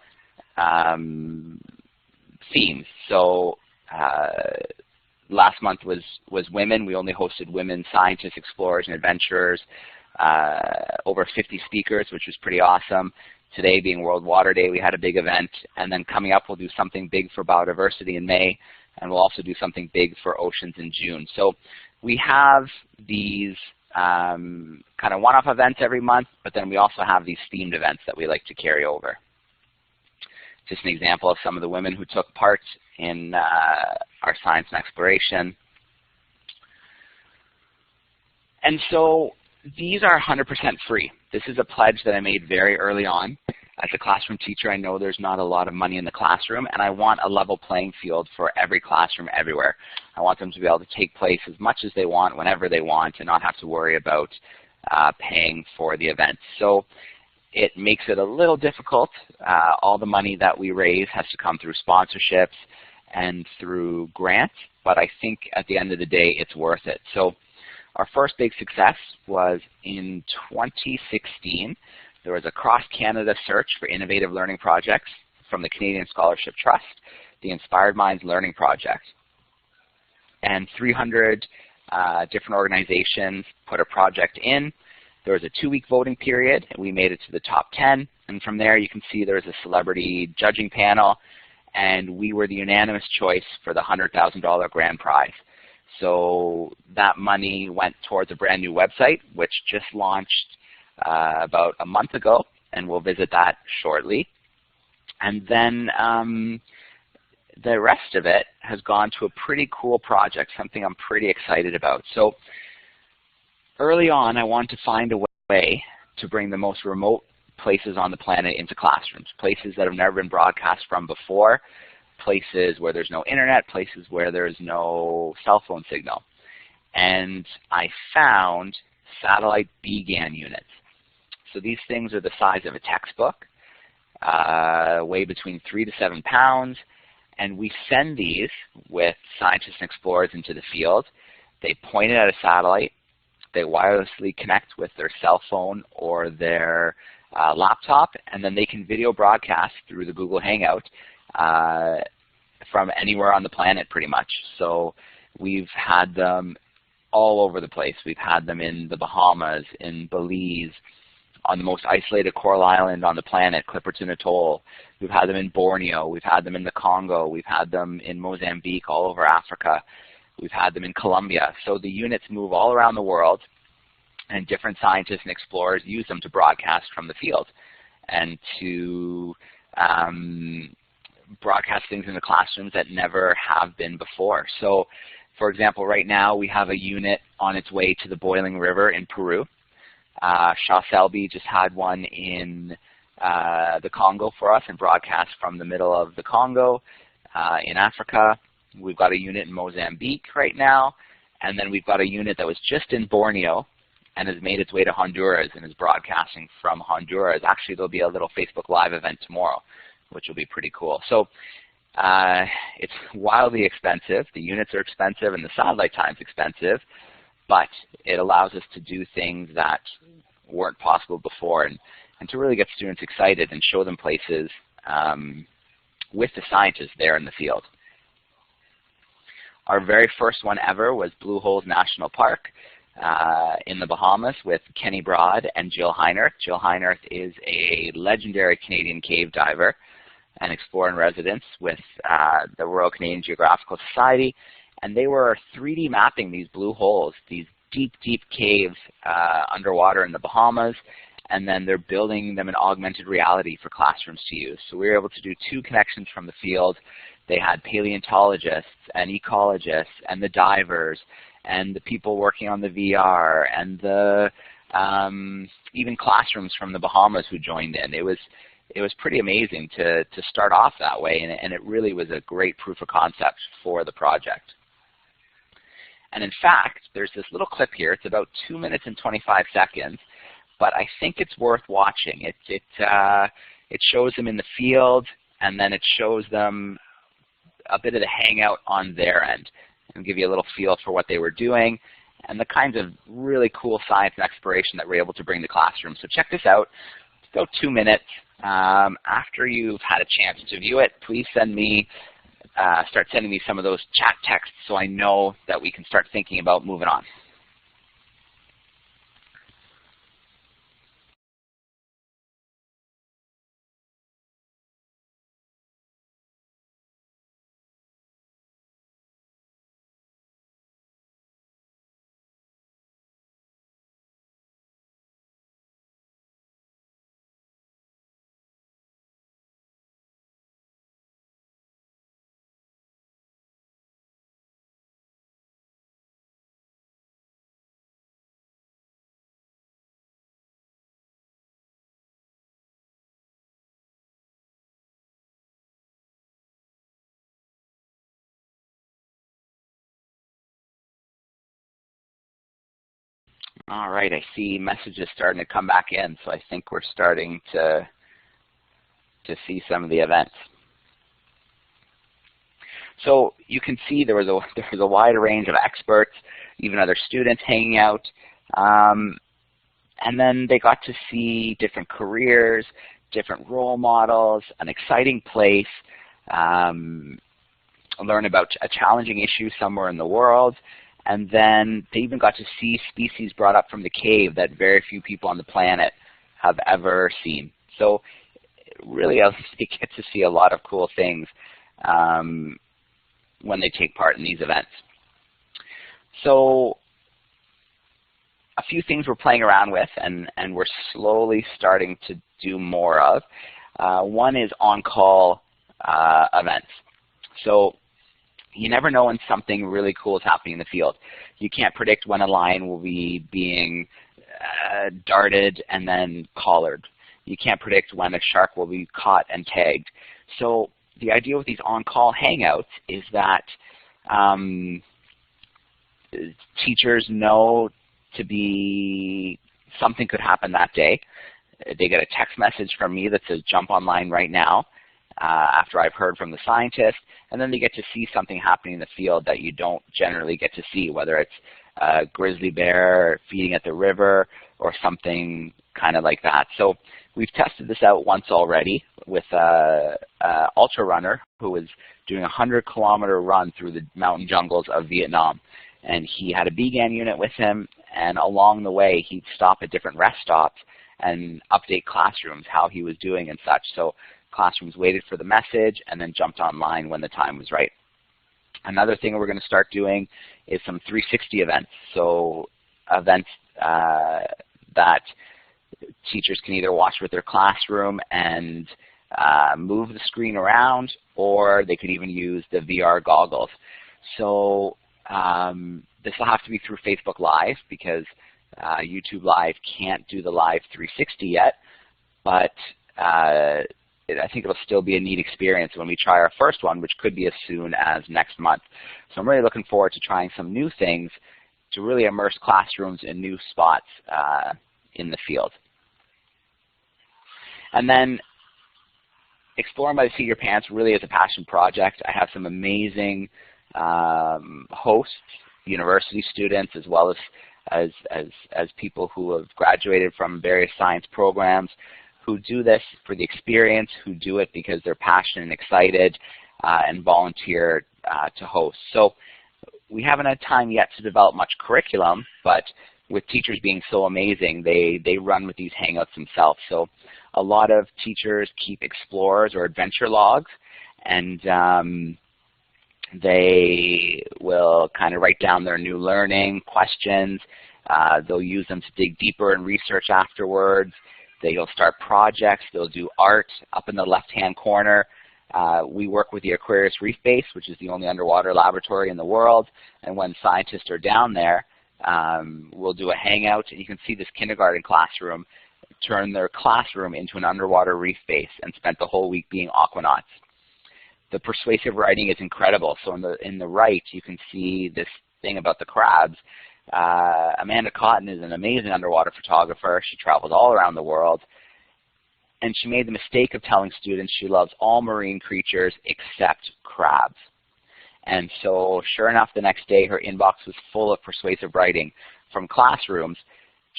themes. So last month was women. We only hosted women scientists, explorers, and adventurers. Over 50 speakers, which was pretty awesome. Today being World Water Day, we had a big event. And then coming up, we'll do something big for biodiversity in May. And we'll also do something big for oceans in June. So we have these kind of one-off events every month, but then we also have these themed events that we like to carry over. Just an example of some of the women who took part in our science and exploration. And so these are 100% free. This is a pledge that I made very early on. As a classroom teacher, I know there's not a lot of money in the classroom, and I want a level playing field for every classroom everywhere. I want them to be able to take place as much as they want, whenever they want, and not have to worry about paying for the event. So it makes it a little difficult. All the money that we raise has to come through sponsorships and through grants, but I think at the end of the day, it's worth it. So our first big success was in 2016. There was a cross-Canada search for innovative learning projects from the Canadian Scholarship Trust, the Inspired Minds Learning Project. And 300 different organizations put a project in. There was a 2-week voting period, and we made it to the top 10. And from there, you can see there was a celebrity judging panel, and we were the unanimous choice for the $100,000 grand prize. So that money went towards a brand new website, which just launched about a month ago, and we'll visit that shortly. And then the rest of it has gone to a pretty cool project, something I'm pretty excited about. So early on, I wanted to find a way to bring the most remote places on the planet into classrooms, places that have never been broadcast from before, places where there's no internet, places where there's no cell phone signal. And I found satellite BGAN units. So these things are the size of a textbook, weigh between 3 to 7 pounds, and we send these with scientists and explorers into the field. They point it at a satellite. They wirelessly connect with their cell phone or their laptop, and then they can video broadcast through the Google Hangout from anywhere on the planet pretty much. So we've had them all over the place. We've had them in the Bahamas, in Belize, on the most isolated coral island on the planet, Clipperton Atoll. We've had them in Borneo. We've had them in the Congo. We've had them in Mozambique, all over Africa. We've had them in Colombia. So the units move all around the world, and different scientists and explorers use them to broadcast from the field and to broadcast things in the classrooms that never have been before. So, for example, right now we have a unit on its way to the Boiling River in Peru. Shaw Selby just had one in the Congo for us and broadcast from the middle of the Congo in Africa. We've got a unit in Mozambique right now, and then we've got a unit that was just in Borneo and has made its way to Honduras and is broadcasting from Honduras. Actually, there'll be a little Facebook Live event tomorrow, which will be pretty cool. So it's wildly expensive. The units are expensive and the satellite time's expensive, but it allows us to do things that weren't possible before and to really get students excited and show them places with the scientists there in the field. Our very first one ever was Blue Holes National Park in the Bahamas with Kenny Broad and Jill Heinerth. Jill Heinerth is a legendary Canadian cave diver and explorer in residence with the Royal Canadian Geographical Society, and they were 3D mapping these blue holes, these deep, deep caves underwater in the Bahamas, and then they're building them in augmented reality for classrooms to use. So we were able to do 2 connections from the field. They had paleontologists and ecologists and the divers and the people working on the VR and the even classrooms from the Bahamas who joined in. It was pretty amazing to start off that way, and it really was a great proof of concept for the project. And in fact, there's this little clip here. It's about 2 minutes and 25 seconds, but I think it's worth watching. It shows them in the field, and then it shows them a bit of the hangout on their end and give you a little feel for what they were doing and the kinds of really cool science and exploration that we're able to bring to classrooms. So check this out. It's about 2 minutes. After you've had a chance to view it, please send me, start sending me some of those chat texts so I know that we can start thinking about moving on. All right, I see messages starting to come back in, so I think we're starting to see some of the events. So you can see there was a wide range of experts, even other students hanging out, and then they got to see different careers, different role models, an exciting place, learn about a challenging issue somewhere in the world, and then they even got to see species brought up from the cave that very few people on the planet have ever seen. So really they get to see a lot of cool things when they take part in these events. So a few things we're playing around with and we're slowly starting to do more of. One is on-call events. So you never know when something really cool is happening in the field. You can't predict when a lion will be being darted and then collared. You can't predict when a shark will be caught and tagged. So the idea with these on-call hangouts is that teachers know something could happen that day. they get a text message from me that says jump online right now after I've heard from the scientist, and then they get to see something happening in the field that you don't generally get to see, whether it's a grizzly bear feeding at the river or something kind of like that. So we've tested this out once already with an ultra runner who was doing a 100-kilometer run through the mountain jungles of Vietnam. And he had a BGAN unit with him, and along the way he'd stop at different rest stops and update classrooms how he was doing and such. So classrooms waited for the message and then jumped online when the time was right. Another thing we're going to start doing is some 360 events. So events that teachers can either watch with their classroom and move the screen around, or they could even use the VR goggles. So this will have to be through Facebook Live because YouTube Live can't do the Live 360 yet, but I think it'll still be a neat experience when we try our first one, which could be as soon as next month. So I'm really looking forward to trying some new things to really immerse classrooms in new spots in the field. And then Exploring by the Seat of Your Pants really is a passion project. I have some amazing hosts, university students, as well as people who have graduated from various science programs who do this for the experience, who do it because they're passionate and excited and volunteer to host. So we haven't had time yet to develop much curriculum, but with teachers being so amazing, they run with these Hangouts themselves. So a lot of teachers keep explorers or adventure logs, and they will kind of write down their new learning questions. They'll use them to dig deeper in research afterwards. They'll start projects. They'll do art up in the left-hand corner. We work with the Aquarius Reef Base, which is the only underwater laboratory in the world. And when scientists are down there, we'll do a hangout. And you can see this kindergarten classroom turn their classroom into an underwater reef base and spent the whole week being aquanauts. The persuasive writing is incredible. So in the right, you can see this thing about the crabs. Amanda Cotton is an amazing underwater photographer. She travels all around the world. And she made the mistake of telling students she loves all marine creatures except crabs. And so sure enough, the next day her inbox was full of persuasive writing from classrooms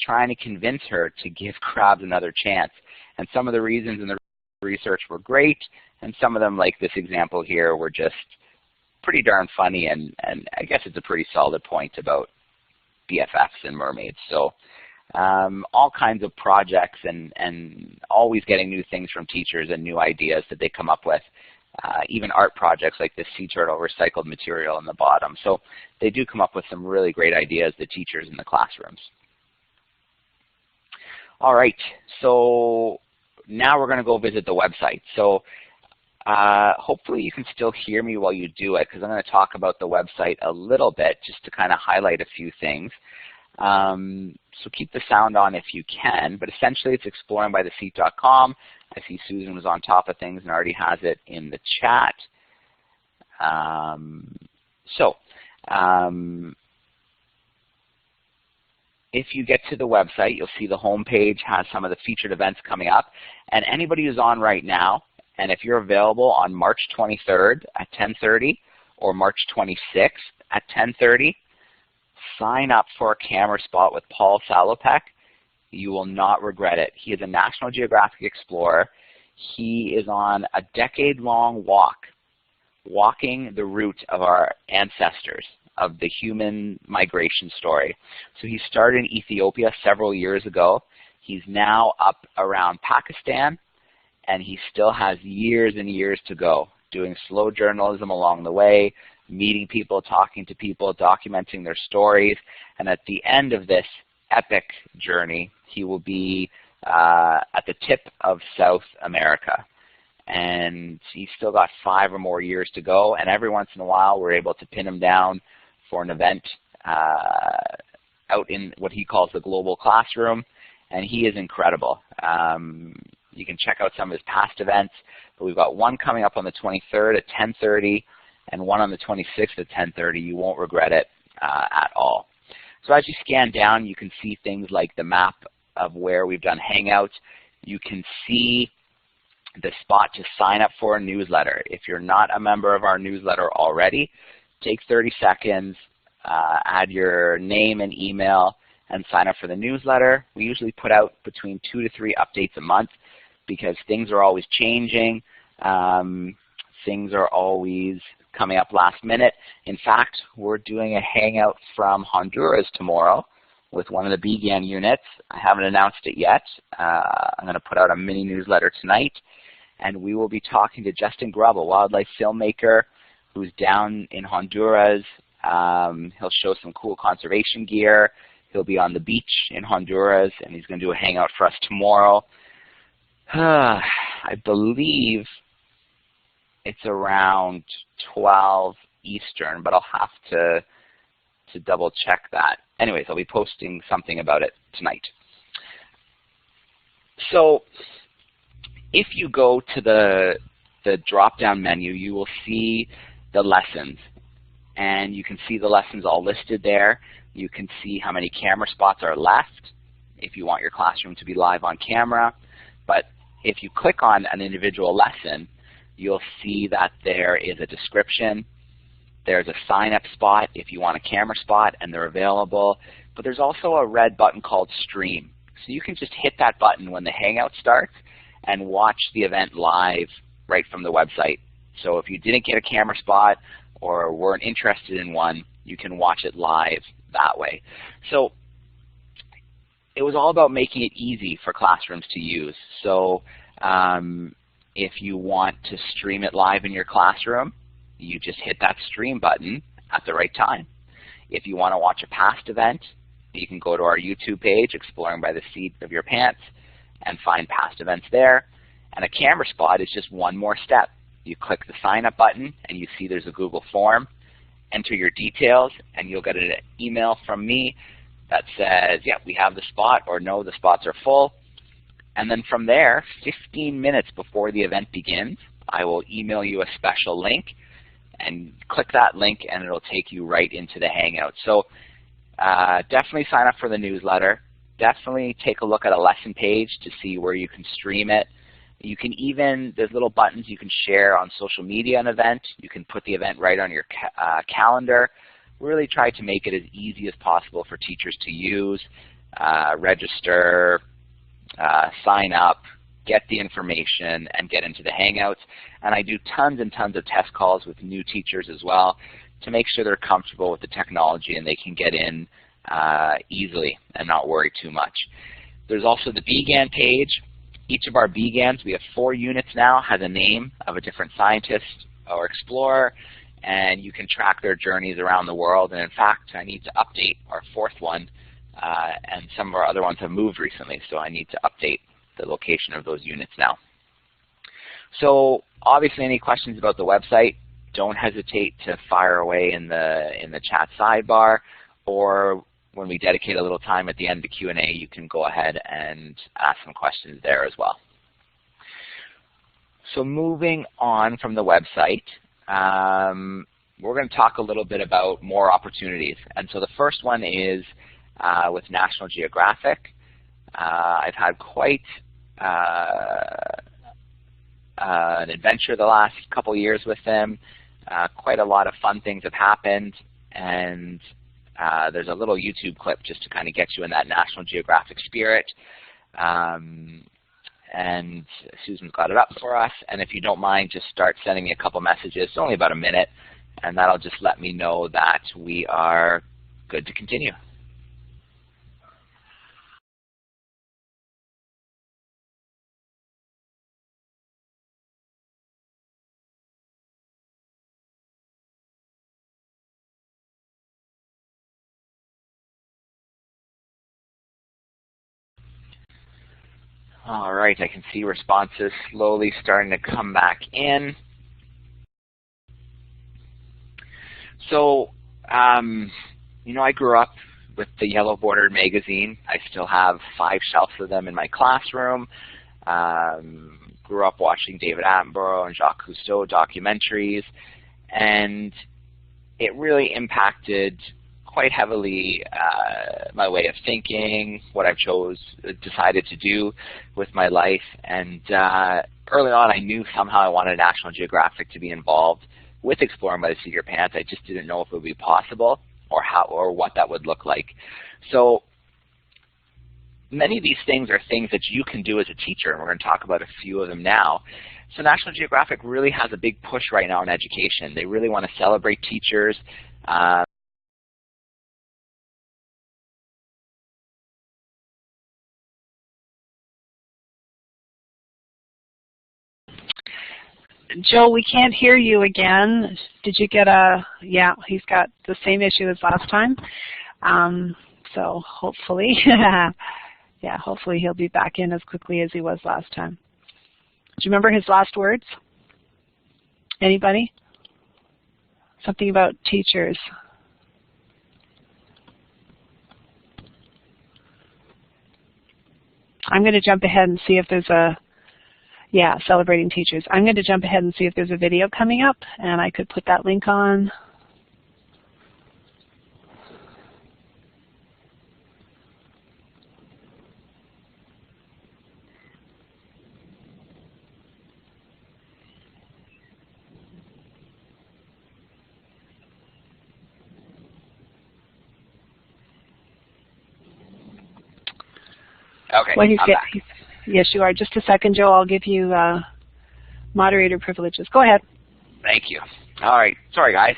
trying to convince her to give crabs another chance. And some of the reasons in the research were great, and some of them, like this example here, were just pretty darn funny, and I guess it's a pretty solid point about BFFs and mermaids. So all kinds of projects and always getting new things from teachers and new ideas that they come up with. Even art projects like this sea turtle recycled material in the bottom. So they do come up with some really great ideas, the teachers in the classrooms. All right, so now we're going to go visit the website. So hopefully you can still hear me while you do it, because I'm going to talk about the website a little bit just to kind of highlight a few things. So keep the sound on if you can, but essentially it's exploringbytheseat.com. I see Susan was on top of things and already has it in the chat. If you get to the website, you'll see the home page has some of the featured events coming up. And anybody who's on right now, and if you're available on March 23rd at 10:30 or March 26th at 10:30, sign up for a camera spot with Paul Salopek. You will not regret it. He is a National Geographic explorer. He is on a decade-long walk, walking the route of our ancestors, of the human migration story. So he started in Ethiopia several years ago. He's now up around Pakistan, and he still has years and years to go, doing slow journalism along the way, meeting people, talking to people, documenting their stories. And at the end of this epic journey, he will be at the tip of South America. And he's still got 5 or more years to go. And every once in a while, we're able to pin him down for an event out in what he calls the global classroom. And he is incredible. You can check out some of his past events. But we've got one coming up on the 23rd at 10:30 and one on the 26th at 10:30. You won't regret it at all. So as you scan down, you can see things like the map of where we've done Hangouts. you can see the spot to sign up for a newsletter. If you're not a member of our newsletter already, take 30 seconds, add your name and email, and sign up for the newsletter. We usually put out between 2 to 3 updates a month because things are always changing. Things are always coming up last minute. In fact, we're doing a hangout from Honduras tomorrow with one of the BGAN units. I haven't announced it yet. I'm going to put out a mini newsletter tonight, and we will be talking to Justin Grubb, a wildlife filmmaker who's down in Honduras. He'll show some cool conservation gear. He'll be on the beach in Honduras, and he's going to do a hangout for us tomorrow. I believe it's around 12 Eastern, but I'll have to double check that. Anyways, I'll be posting something about it tonight. So if you go to the drop-down menu, you will see the lessons. And you can see the lessons all listed there. You can see how many camera spots are left if you want your classroom to be live on camera. But if you click on an individual lesson, you'll see that there is a description. There's a sign-up spot if you want a camera spot, and they're available. But there's also a red button called Stream. So you can just hit that button when the Hangout starts and watch the event live right from the website. So if you didn't get a camera spot or weren't interested in one, you can watch it live that way. So it was all about making it easy for classrooms to use. So if you want to stream it live in your classroom, you just hit that stream button at the right time. If you want to watch a past event, you can go to our YouTube page, Exploring by the Seat of Your Pants, and find past events there. And a camera spot is just one more step. You click the sign up button and you see there's a Google form. Enter your details and you'll get an email from me that says, yeah, we have the spot, or no, the spots are full. And then from there, 15 minutes before the event begins, I will email you a special link, and click that link and it'll take you right into the Hangout. So definitely sign up for the newsletter. Definitely take a look at a lesson page to see where you can stream it. You can even, there's little buttons you can share on social media an event. You can put the event right on your calendar. Really try to make it as easy as possible for teachers to use, register, sign up, get the information, and get into the Hangouts. And I do tons and tons of test calls with new teachers as well to make sure they're comfortable with the technology and they can get in easily and not worry too much. There's also the BGAN page. Each of our BGANs, we have 4 units now, has a name of a different scientist or explorer, and you can track their journeys around the world. And in fact, I need to update our 4th one, and some of our other ones have moved recently, so I need to update the location of those units now. So obviously any questions about the website, don't hesitate to fire away in the chat sidebar, or when we dedicate a little time at the end of the Q&A, you can go ahead and ask some questions there as well. So moving on from the website, we're going to talk a little bit about more opportunities. And so the first one is with National Geographic. I've had quite an adventure the last couple years with them. Quite a lot of fun things have happened, and there's a little YouTube clip just to kind of get you in that National Geographic spirit. And Susan's got it up for us. And if you don't mind, just start sending me a couple messages. It's only about a minute, and that'll just let me know that we are good to continue. All right, I can see responses slowly starting to come back in. So, you know, I grew up with the yellow bordered magazine. I still have 5 shelves of them in my classroom. Grew up watching David Attenborough and Jacques Cousteau documentaries, and it really impacted quite heavily my way of thinking, what I decided to do with my life. And early on, I knew somehow I wanted National Geographic to be involved with Exploring by the Seat of Your Pants. I just didn't know if it would be possible or how or what that would look like. So many of these things are things that you can do as a teacher, and we're going to talk about a few of them now. So National Geographic really has a big push right now in education. They really want to celebrate teachers. Joe, we can't hear you again. Did you get a, yeah, he's got the same issue as last time. So hopefully, yeah, hopefully he'll be back in as quickly as he was last time. Do you remember his last words? Anybody? Something about teachers. I'm going to jump ahead and see if there's a, yeah, celebrating teachers. I'm going to jump ahead and see if there's a video coming up, and I could put that link on. Okay, well, I'm back. Yes, you are. Just a second, Joe. I'll give you moderator privileges. Go ahead. Thank you. All right. Sorry, guys.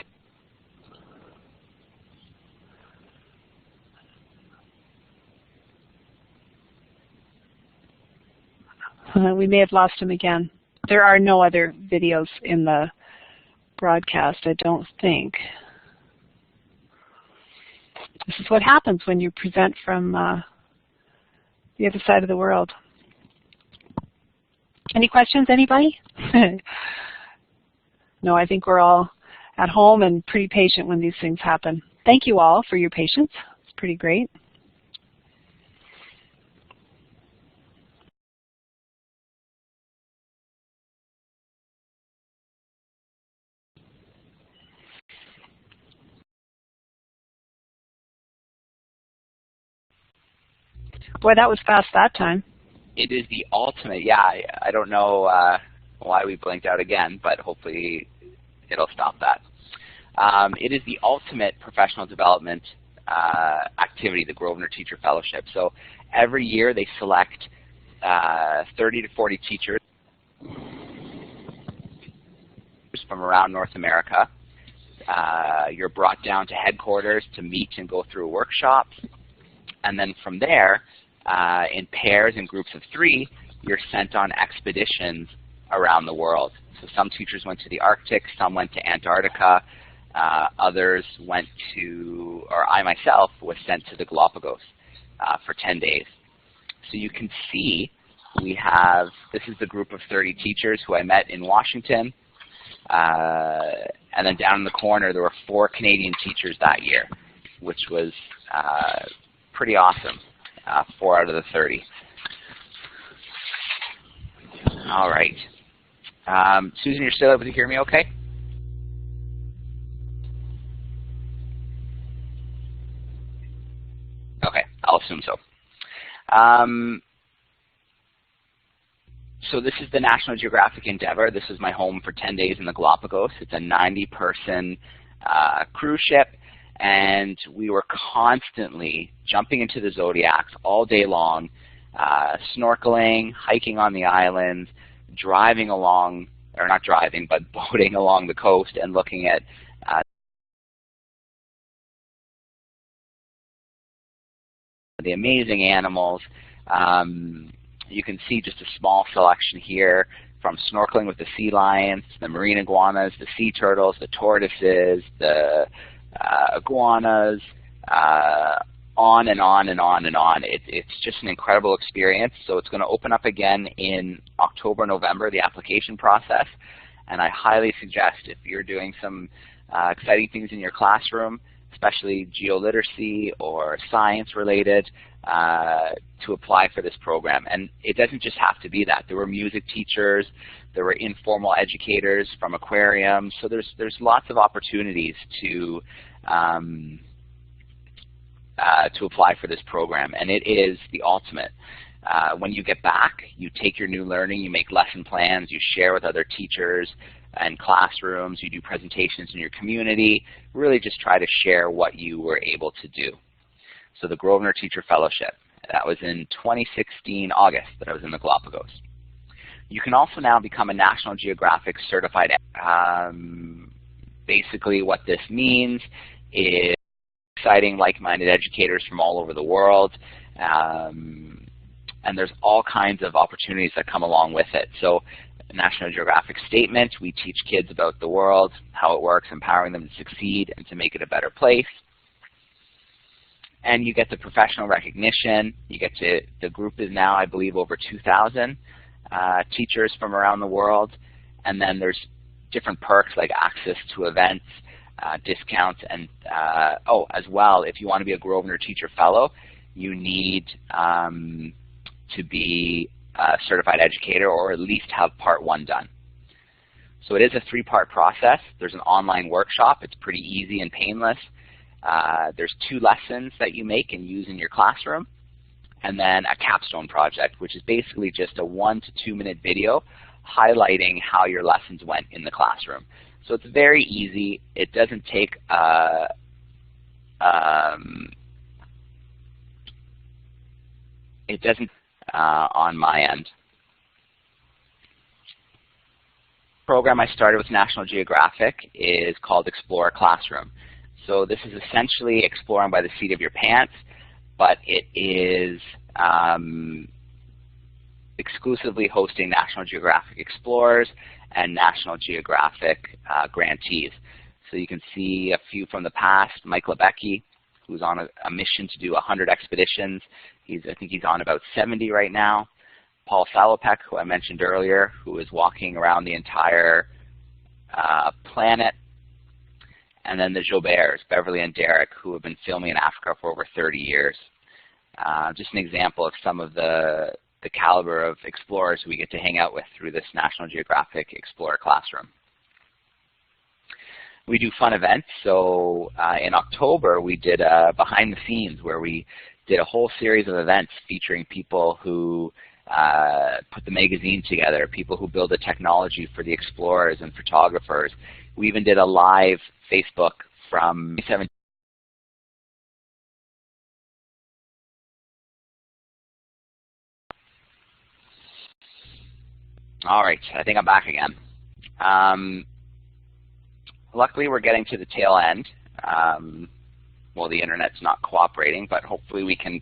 We may have lost him again. There are no other videos in the broadcast, I don't think. This is what happens when you present from the other side of the world. Any questions, anybody? No, I think we're all at home and pretty patient when these things happen. Thank you all for your patience. It's pretty great. Boy, that was fast that time. It is the ultimate, yeah, I don't know why we blinked out again, but hopefully it'll stop that. It is the ultimate professional development activity, the Grosvenor Teacher Fellowship. So every year they select 30 to 40 teachers from around North America. You're brought down to headquarters to meet and go through workshops. And then from there, in pairs and groups of 3, you're sent on expeditions around the world. So some teachers went to the Arctic, some went to Antarctica, others went to, or I myself was sent to the Galapagos for 10 days. So you can see we have, this is the group of 30 teachers who I met in Washington. And then down in the corner, there were 4 Canadian teachers that year, which was pretty awesome, 4 out of the 30. All right. Susan, you're still able to hear me okay? Okay, I'll assume so. So this is the National Geographic Endeavour. This is my home for 10 days in the Galapagos. It's a 90-person cruise ship, and we were constantly jumping into the zodiacs all day long, snorkeling, hiking on the islands, driving along, or not driving, but boating along the coast and looking at the amazing animals. You can see just a small selection here, from snorkeling with the sea lions, the marine iguanas, the sea turtles, the tortoises, the iguanas, on and on and on and on. It's just an incredible experience. So it's going to open up again in October, November, the application process. And I highly suggest, if you're doing some exciting things in your classroom, especially geoliteracy or science related, to apply for this program. And it doesn't just have to be that. There were music teachers, there were informal educators from aquariums, so there's lots of opportunities to to apply for this program, and it is the ultimate. When you get back, you take your new learning, you make lesson plans, you share with other teachers and classrooms, you do presentations in your community, really just try to share what you were able to do. So the Grosvenor Teacher Fellowship, that was in 2016, August, that I was in the Galapagos. You can also now become a National Geographic certified. Basically what this means is exciting like-minded educators from all over the world, and there's all kinds of opportunities that come along with it. So National Geographic Statement, we teach kids about the world, how it works, empowering them to succeed and to make it a better place. And you get the professional recognition. You get to, the group is now, I believe, over 2,000 teachers from around the world. And then there's different perks like access to events, discounts, and as well, if you want to be a Grosvenor Teacher Fellow, you need to be a certified educator or at least have part 1 done. So it is a 3-part process. There's an online workshop. It's pretty easy and painless. There's 2 lessons that you make and use in your classroom, and then a capstone project, which is basically just a 1 to 2 minute video highlighting how your lessons went in the classroom. So it's very easy. It doesn't take on my end. The program I started with National Geographic is called Explore Classroom. So this is essentially exploring by the seat of your pants, but it is exclusively hosting National Geographic Explorers and National Geographic grantees. So you can see a few from the past. Mike Lebecki, who's on a mission to do 100 expeditions. I think he's on about 70 right now. Paul Salopek, who I mentioned earlier, who is walking around the entire planet. And then the Joberts, Beverly and Derek, who have been filming in Africa for over 30 years. Just an example of some of the caliber of explorers we get to hang out with through this National Geographic Explorer Classroom. We do fun events. So in October, we did a behind the scenes where we did a whole series of events featuring people who put the magazine together, people who build the technology for the explorers and photographers. We even did a live Facebook from 2017. All right, I think I'm back again. Luckily, we're getting to the tail end. Well, the internet's not cooperating, but hopefully we can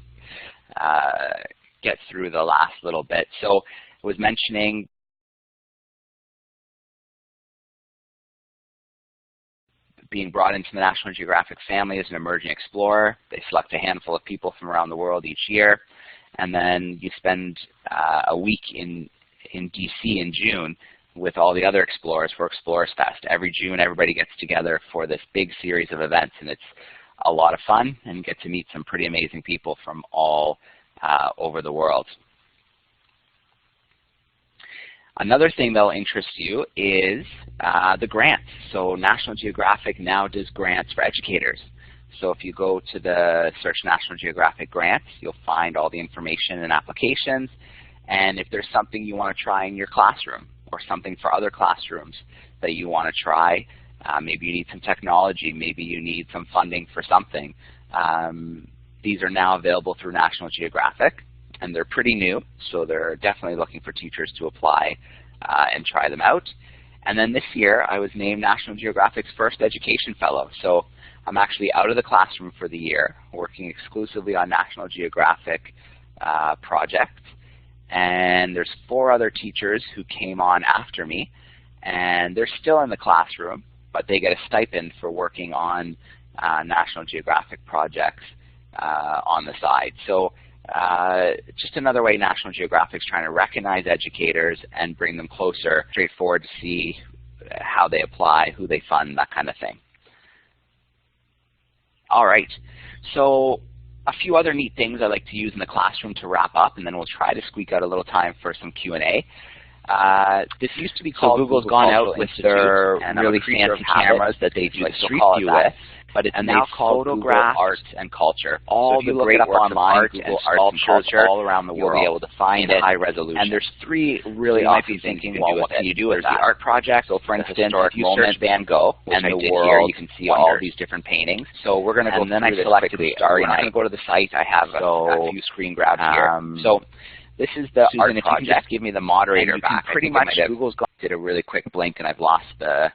get through the last little bit. So I was mentioning being brought into the National Geographic family as an emerging explorer. They select a handful of people from around the world each year, and then you spend a week in DC in June with all the other explorers for Explorers Fest. Every June, everybody gets together for this big series of events, and it's a lot of fun, and you get to meet some pretty amazing people from all over the world. Another thing that will interest you is the grants. So National Geographic now does grants for educators. So if you go to the search National Geographic grants, you'll find all the information and applications. And if there's something you want to try in your classroom or something for other classrooms that you want to try, maybe you need some technology, maybe you need some funding for something, these are now available through National Geographic, and they're pretty new, so they're definitely looking for teachers to apply and try them out. And then this year, I was named National Geographic's first education fellow. So I'm actually out of the classroom for the year, working exclusively on National Geographic projects. And there's 4 other teachers who came on after me, and they're still in the classroom, but they get a stipend for working on National Geographic projects on the side. So just another way National Geographic's trying to recognize educators and bring them closer, straightforward to see how they apply, who they fund, that kind of thing. All right, so a few other neat things I like to use in the classroom to wrap up, and then we'll try to squeak out a little time for some Q&A. This used to be called Google's gone out with their really fancy cameras that they do Street View with, but it's now called Photograph Arts and Culture. All the great works online, Google Arts and Culture, all around the world, you'll be able to find it high resolution. And there's three really awesome things you can do with it. Can you do with the art project? So for instance, if you search Van Gogh and the world, you can see all these different paintings. So we're going to go through this quickly. And then I selected Starry Night. I'm going to go to the site. I have a few screen grabs here. So this is the art project. If you can just give me the moderator back. Pretty much Google's did a really quick blink, and I've lost the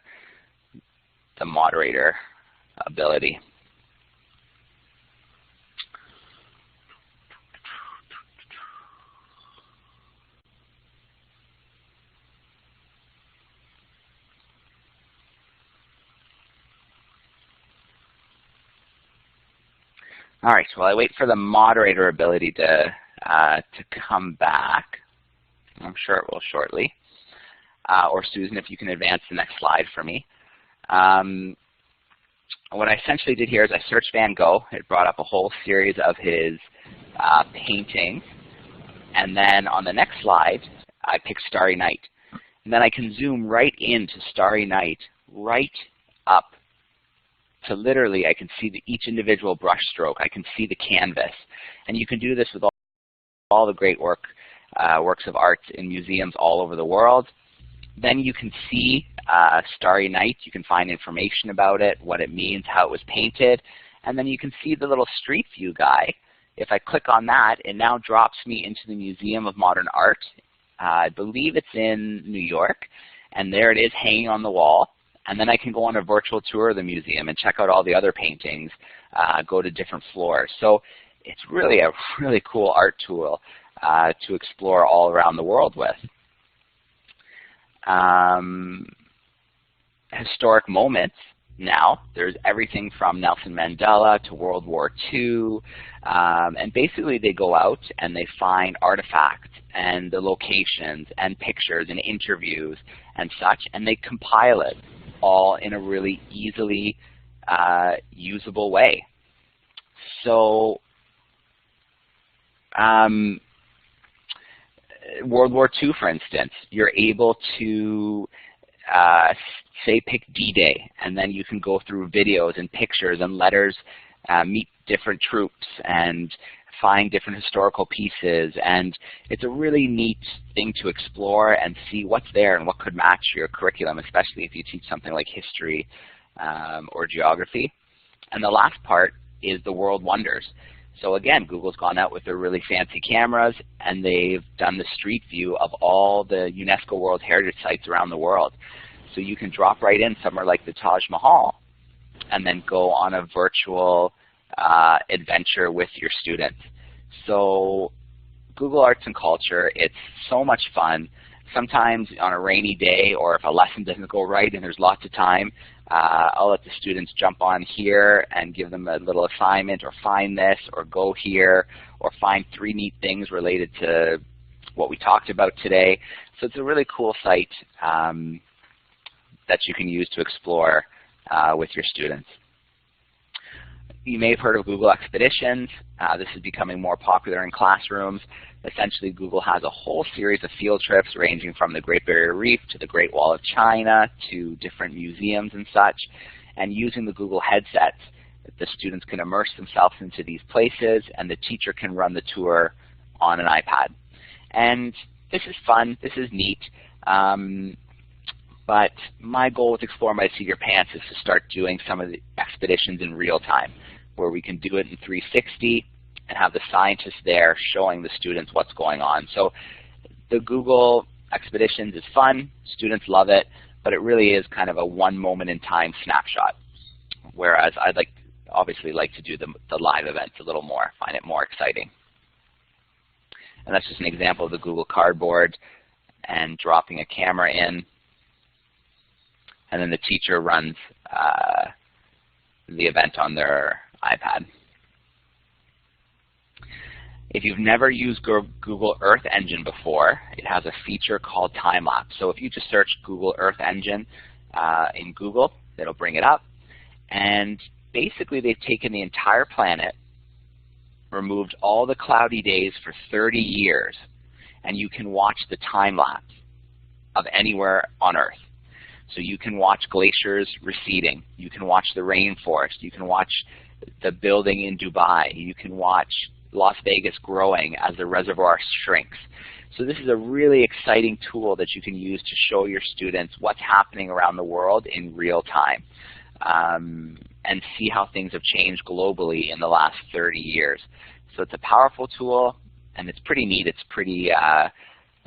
moderator ability. All right, so while I wait for the moderator ability to come back, I'm sure it will shortly. Or Susan, if you can advance the next slide for me. What I essentially did here is I searched Van Gogh. It brought up a whole series of his paintings. And then on the next slide, I picked Starry Night. And then I can zoom right into Starry Night, right up to literally I can see each individual brush stroke. I can see the canvas. And you can do this with all the great works of art in museums all over the world. Then you can see Starry Night. You can find information about it, what it means, how it was painted. And then you can see the little Street View guy. If I click on that, it now drops me into the Museum of Modern Art. I believe it's in New York. And there it is hanging on the wall. And then I can go on a virtual tour of the museum and check out all the other paintings, go to different floors. So it's really a really cool art tool to explore all around the world with. Historic moments now. There's everything from Nelson Mandela to World War II. And basically they go out and they find artifacts and the locations and pictures and interviews and such, and they compile it all in a really easily usable way. So World War II, for instance, you're able to say pick D-Day, and then you can go through videos and pictures and letters, meet different troops and find different historical pieces, and it's a really neat thing to explore and see what's there and what could match your curriculum, especially if you teach something like history or geography. And the last part is the world wonders. So again, Google's gone out with their really fancy cameras, and they've done the Street View of all the UNESCO World Heritage Sites around the world. So you can drop right in somewhere like the Taj Mahal and then go on a virtual adventure with your students. So Google Arts and Culture, it's so much fun. Sometimes on a rainy day, or if a lesson doesn't go right and there's lots of time, I'll let the students jump on here and give them a little assignment, or find this, or go here, or find 3 neat things related to what we talked about today. So it's a really cool site that you can use to explore with your students. You may have heard of Google Expeditions. This is becoming more popular in classrooms. Essentially, Google has a whole series of field trips ranging from the Great Barrier Reef to the Great Wall of China to different museums and such. And using the Google headsets, the students can immerse themselves into these places, and the teacher can run the tour on an iPad. And this is fun. This is neat. But my goal with Explore My Seat Your Pants is to start doing some of the expeditions in real time, where we can do it in 360 and have the scientists there showing the students what's going on. So the Google Expeditions is fun, students love it, but it really is kind of a one moment in time snapshot. Whereas I'd obviously like to do the live events a little more, find it more exciting. And that's just an example of the Google Cardboard and dropping a camera in. And then the teacher runs the event on their iPad. If you've never used Google Earth Engine before, it has a feature called time-lapse. So if you just search Google Earth Engine in Google, it'll bring it up. And basically they've taken the entire planet, removed all the cloudy days for 30 years, and you can watch the time-lapse. of anywhere on Earth. So you can watch glaciers receding. You can watch the rainforest. You can watch the building in Dubai. You can watch Las Vegas growing as the reservoir shrinks. So this is a really exciting tool that you can use to show your students what's happening around the world in real time, and see how things have changed globally in the last 30 years. So it's a powerful tool, and it's pretty neat. It's pretty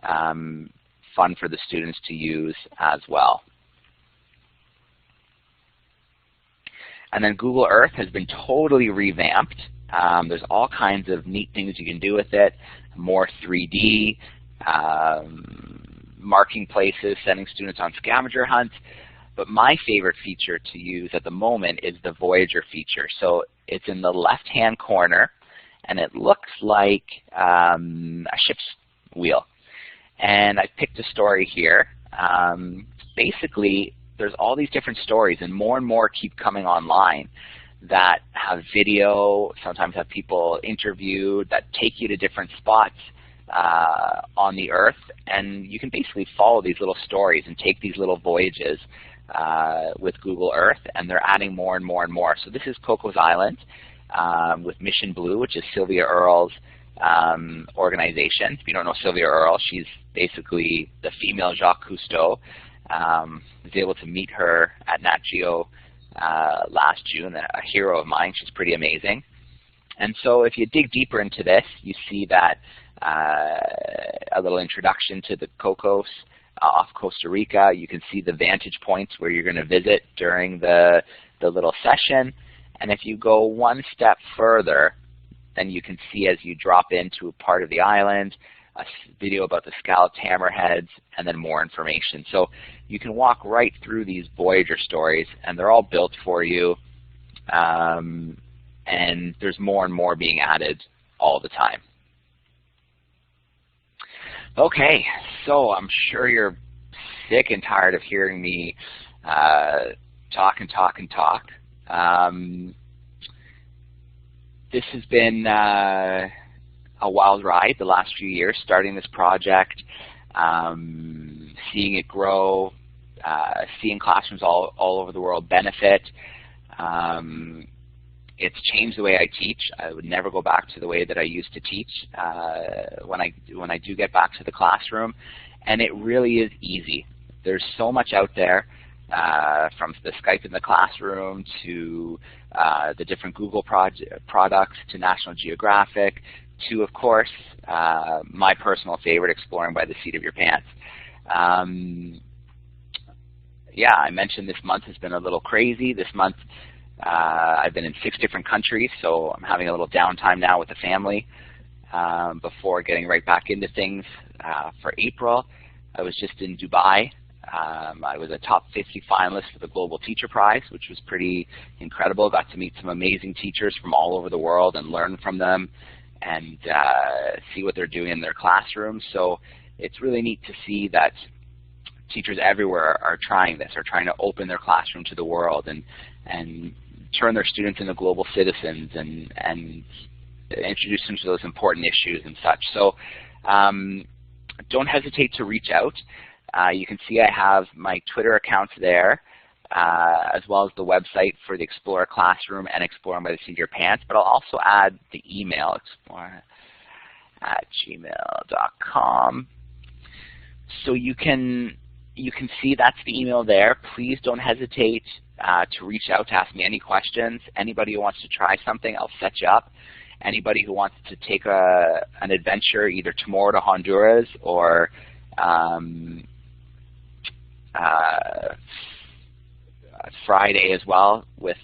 fun for the students to use as well. And then Google Earth has been totally revamped. There's all kinds of neat things you can do with it, more 3D, marking places, sending students on scavenger hunts. But my favorite feature to use at the moment is the Voyager feature. So it's in the left-hand corner, and it looks like a ship's wheel. And I picked a story here. Basically, there's all these different stories, and more keep coming online that have video, sometimes have people interviewed, that take you to different spots on the Earth, and you can basically follow these little stories and take these little voyages with Google Earth, and they're adding more and more and more. So this is Coco's Island with Mission Blue, which is Sylvia Earle's organization. If you don't know Sylvia Earle, she's basically the female Jacques Cousteau. I was able to meet her at Nat Geo last June, a hero of mine. She's pretty amazing. And so if you dig deeper into this, you see that a little introduction to the Cocos off Costa Rica. You can see the vantage points where you're going to visit during the little session. And if you go one step further, then you can see as you drop into a part of the island, a video about the scalloped hammerheads, and then more information. So you can walk right through these Voyager stories, and they're all built for you. And there's more and more being added all the time. Okay, so I'm sure you're sick and tired of hearing me talk and talk and talk. This has been a wild ride the last few years, starting this project, seeing it grow, seeing classrooms all over the world benefit. It's changed the way I teach. I would never go back to the way that I used to teach when I do get back to the classroom, and it really is easy. There's so much out there, from the Skype in the classroom to the different Google products to National Geographic to, of course, my personal favorite, Exploring by the Seat of Your Pants. Yeah, I mentioned this month has been a little crazy. This month I've been in 6 different countries, so I'm having a little downtime now with the family before getting right back into things for April. I was just in Dubai. I was a top 50 finalist for the Global Teacher Prize, which was pretty incredible. Got to meet some amazing teachers from all over the world and learn from them and see what they're doing in their classrooms. So it's really neat to see that teachers everywhere are trying this, are trying to open their classroom to the world and turn their students into global citizens and introduce them to those important issues and such. So don't hesitate to reach out. You can see I have my Twitter accounts there, as well as the website for the Explorer Classroom and Exploring by the Seat of Your Pants. But I'll also add the email, explore@gmail.com. So you can see that's the email there. Please don't hesitate to reach out to ask me any questions. Anybody who wants to try something, I'll set you up. Anybody who wants to take an adventure either tomorrow to Honduras or Friday as well with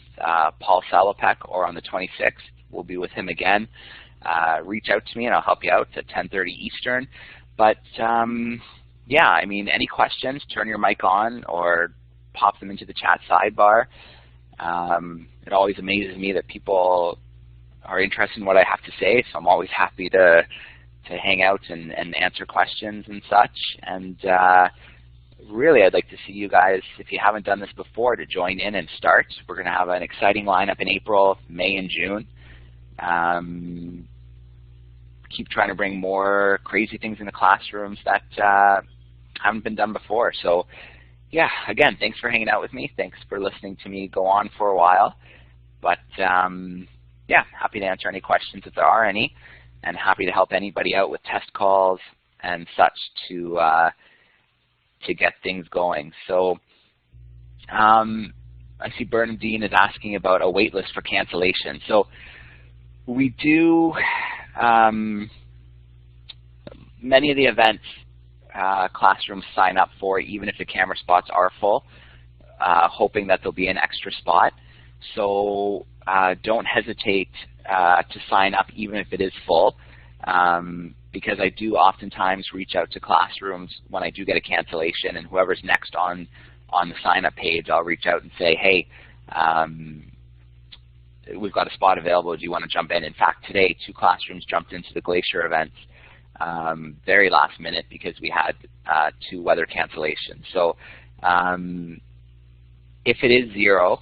Paul Salopek, or on the 26th, we'll be with him again. Reach out to me and I'll help you out at 10:30 Eastern. But yeah, I mean, any questions, turn your mic on or pop them into the chat sidebar. It always amazes me that people are interested in what I have to say, so I'm always happy to hang out and answer questions and such. And really, I'd like to see you guys, if you haven't done this before, to join in and start. We're going to have an exciting lineup in April, May, and June. Keep trying to bring more crazy things in the classrooms that haven't been done before. So yeah, again, thanks for hanging out with me. Thanks for listening to me go on for a while. But yeah, happy to answer any questions if there are any, and happy to help anybody out with test calls and such to get things going. So I see Bernadine is asking about a wait list for cancellation. So we do many of the events classrooms sign up for, even if the camera spots are full, hoping that there'll be an extra spot. So don't hesitate to sign up even if it is full, because I do oftentimes reach out to classrooms when I do get a cancellation, and whoever's next on the sign-up page, I'll reach out and say, hey, we've got a spot available. Do you want to jump in? In fact, today 2 classrooms jumped into the Glacier events very last minute because we had 2 weather cancellations. So if it is 0,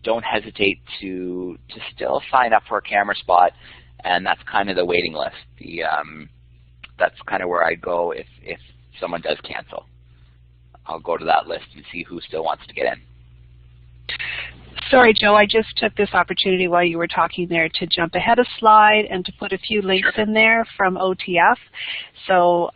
don't hesitate to still sign up for a camera spot, and that's kind of the waiting list. That's kind of where I go if someone does cancel. I'll go to that list and see who still wants to get in. Sorry, Joe, I just took this opportunity while you were talking there to jump ahead a slide and to put a few links in there from OTF. So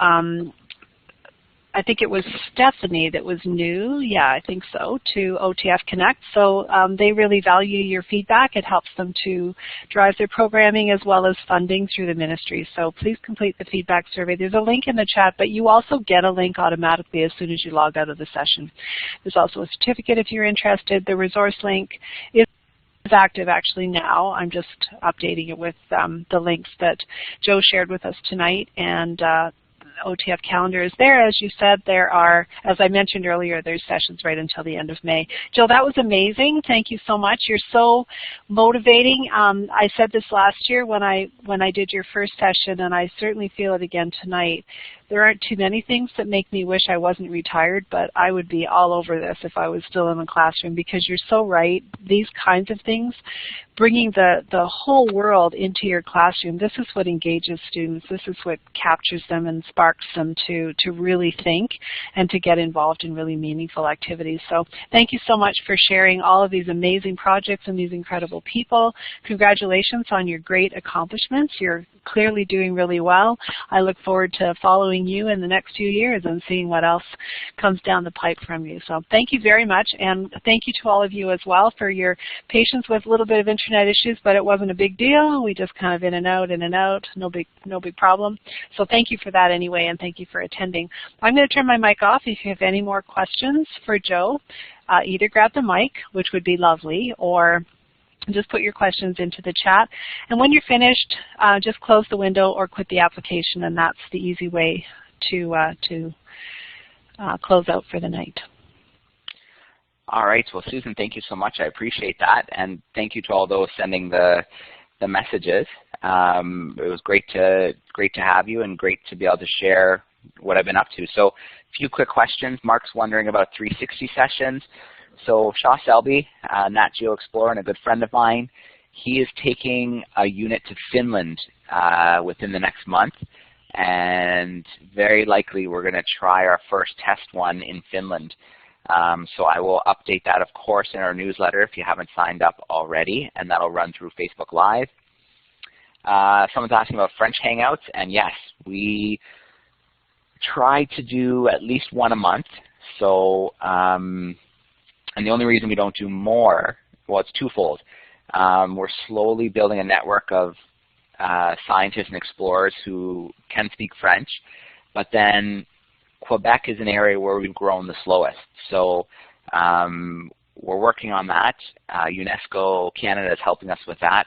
I think it was Stephanie that was new, yeah, I think so, to OTF Connect. So they really value your feedback. It helps them to drive their programming as well as funding through the ministry. So please complete the feedback survey. There's a link in the chat, but you also get a link automatically as soon as you log out of the session. There's also a certificate if you're interested. The resource link is active actually now. I'm just updating it with the links that Joe shared with us tonight, and OTF calendar is there. As you said, there are, as I mentioned earlier, there's sessions right until the end of May. Jill, that was amazing. Thank you so much. You're so motivating. I said this last year when I did your first session, and I certainly feel it again tonight. There aren't too many things that make me wish I wasn't retired, but I would be all over this if I was still in the classroom, because you're so right. These kinds of things, bringing the whole world into your classroom, this is what engages students. This is what captures them and sparks them to really think and to get involved in really meaningful activities. So thank you so much for sharing all of these amazing projects and these incredible people. Congratulations on your great accomplishments. You're clearly doing really well. I look forward to following you in the next few years and seeing what else comes down the pipe from you. So thank you very much, and thank you to all of you as well for your patience with a little bit of internet issues, but it wasn't a big deal. We just kind of in and out, no big problem. So thank you for that anyway, and thank you for attending. I'm going to turn my mic off. If you have any more questions for Joe, either grab the mic, which would be lovely, or just put your questions into the chat. And when you're finished, just close the window or quit the application, and that's the easy way to close out for the night. All right. Well, Susan, thank you so much. I appreciate that, and thank you to all those sending the messages. It was great to have you, and great to be able to share what I've been up to. So, a few quick questions. Mark's wondering about 360 sessions. So Shaw Selby, Nat Geo Explorer, and a good friend of mine, he is taking a unit to Finland within the next month, and very likely we're going to try our first test one in Finland. So I will update that, of course, in our newsletter if you haven't signed up already, and that'll run through Facebook Live. Someone's asking about French Hangouts, and yes, we try to do at least one a month. So, and the only reason we don't do more, well, it's twofold. We're slowly building a network of scientists and explorers who can speak French, but then Quebec is an area where we've grown the slowest. So we're working on that. UNESCO Canada is helping us with that,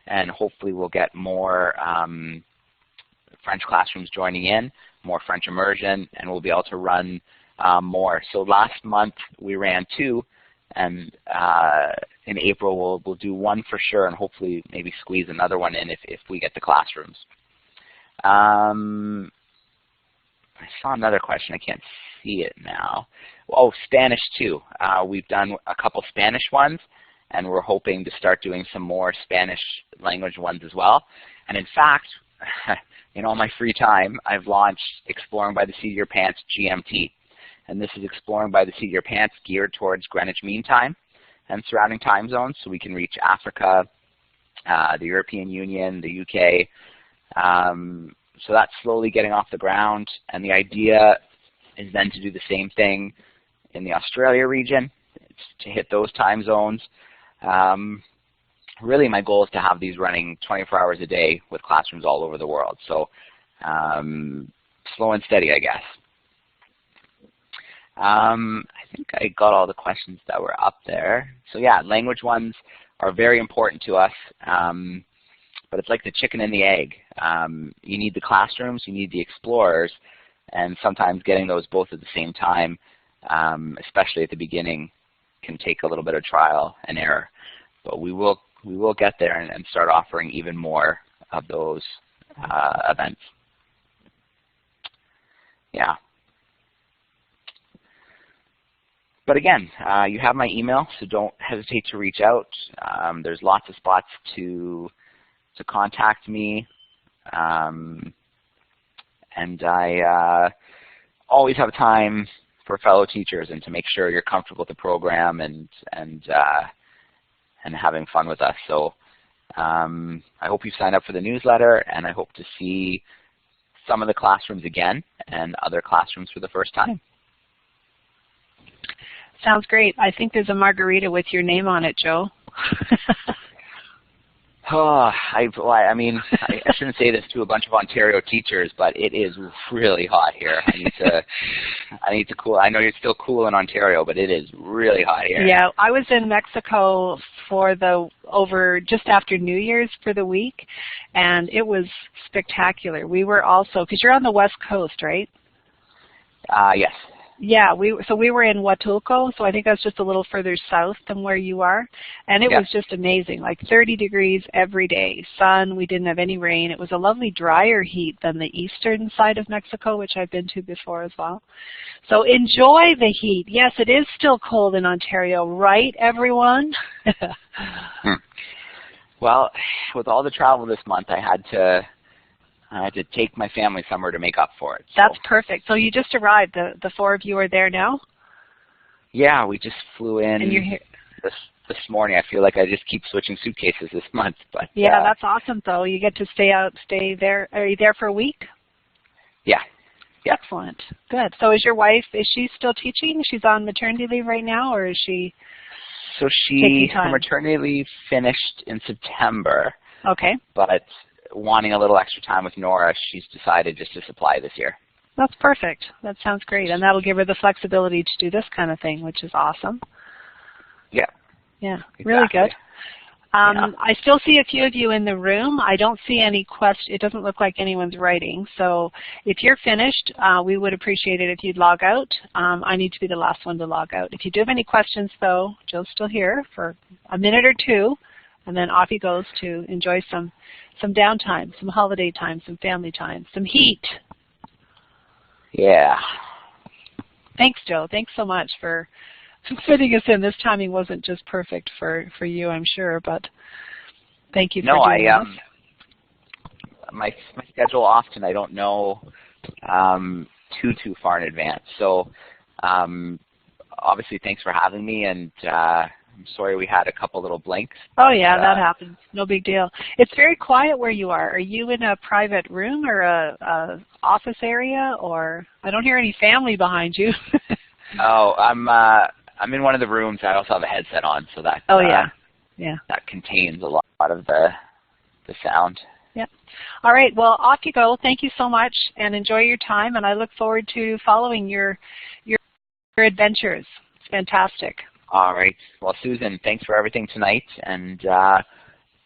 and hopefully we'll get more French classrooms joining in, more French immersion, and we'll be able to run more. So last month we ran 2, and in April we'll do 1 for sure, and hopefully maybe squeeze another one in if we get the classrooms. I saw another question. I can't see it now. Oh, Spanish too. We've done a couple Spanish ones, and we're hoping to start doing some more Spanish language ones as well. And in fact, in all my free time, I've launched Exploring by the Seat of Your Pants GMT. And this is Exploring by the Seat of Your Pants geared towards Greenwich Mean Time and surrounding time zones, so we can reach Africa, the European Union, the UK. So that's slowly getting off the ground, and the idea is then to do the same thing in the Australia region, to hit those time zones. Really, my goal is to have these running 24 hours a day with classrooms all over the world. So slow and steady, I guess. I think I got all the questions that were up there. So yeah, language ones are very important to us, but it's like the chicken and the egg. You need the classrooms, you need the explorers, and sometimes getting those both at the same time, especially at the beginning, can take a little bit of trial and error. But we will get there and start offering even more of those events. Yeah. But again, you have my email, so don't hesitate to reach out. There's lots of spots to contact me, and I always have time for fellow teachers and to make sure you're comfortable with the program and having fun with us. So I hope you sign up for the newsletter, and I hope to see some of the classrooms again and other classrooms for the first time. Sounds great. I think there's a margarita with your name on it, Joe. Oh, I mean, I shouldn't say this to a bunch of Ontario teachers, but it is really hot here. I need to cool. I know you're still cool in Ontario, but it is really hot here. Yeah, I was in Mexico for just after New Year's for the week, and it was spectacular. We were also, because you're on the West Coast, right? Yes. Yeah, we were in Huatulco, so I think that's just a little further south than where you are, and it was just amazing, like 30 degrees every day, sun, we didn't have any rain. It was a lovely drier heat than the eastern side of Mexico, which I've been to before as well. So enjoy the heat. Yes, it is still cold in Ontario, right, everyone? Well, with all the travel this month, I had to take my family somewhere to make up for it. So. That's perfect. So you just arrived. The four of you are there now? Yeah, we just flew in and you're here. this morning. I feel like I just keep switching suitcases this month. But yeah, that's awesome, though. You get to stay there. Are you there for a week? Yeah. Excellent. Good. So is your wife, is she still teaching? She's on maternity leave right now, or is she So her maternity leave finished in September. Okay. But wanting a little extra time with Nora, she's decided just to supply this year. That's perfect. That sounds great. And that'll give her the flexibility to do this kind of thing, which is awesome. Yeah. Yeah, exactly. Really good. I still see a few of you in the room. I don't see any questions. It doesn't look like anyone's writing. So if you're finished, we would appreciate it if you'd log out. I need to be the last one to log out. If you do have any questions, though, Joe's still here for a minute or two, and then off he goes to enjoy some downtime, some holiday time, some family time, some heat. Yeah. Thanks, Joe. Thanks so much for fitting us in. This timing wasn't just perfect for you, I'm sure, but thank you for doing this. My schedule often I don't know too far in advance. So obviously, thanks for having me, and I'm sorry we had a couple little blinks. Oh yeah, that happens. No big deal. It's very quiet where you are. Are you in a private room or a office area, or I don't hear any family behind you? Oh, I'm in one of the rooms. I also have a headset on, so that that contains a lot of the sound. Yep. All right. Well, off you go. Thank you so much, and enjoy your time. And I look forward to following your adventures. It's fantastic. All right. Well, Susan, thanks for everything tonight, and yeah,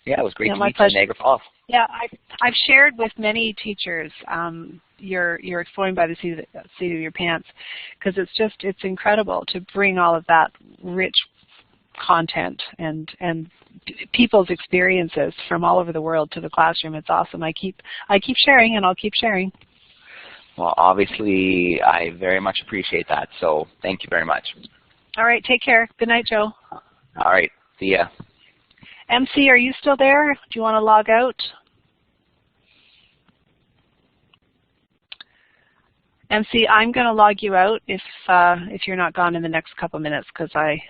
it was great to meet you in Niagara Falls. Yeah, I've shared with many teachers your Exploring by the Seat of Your Pants, because it's incredible to bring all of that rich content and people's experiences from all over the world to the classroom. It's awesome. I keep sharing, and I'll keep sharing. Well, obviously, I very much appreciate that. So thank you very much. All right. Take care. Good night, Joe. All right. See ya. MC, are you still there? Do you want to log out? MC, I'm going to log you out if you're not gone in the next couple minutes, because I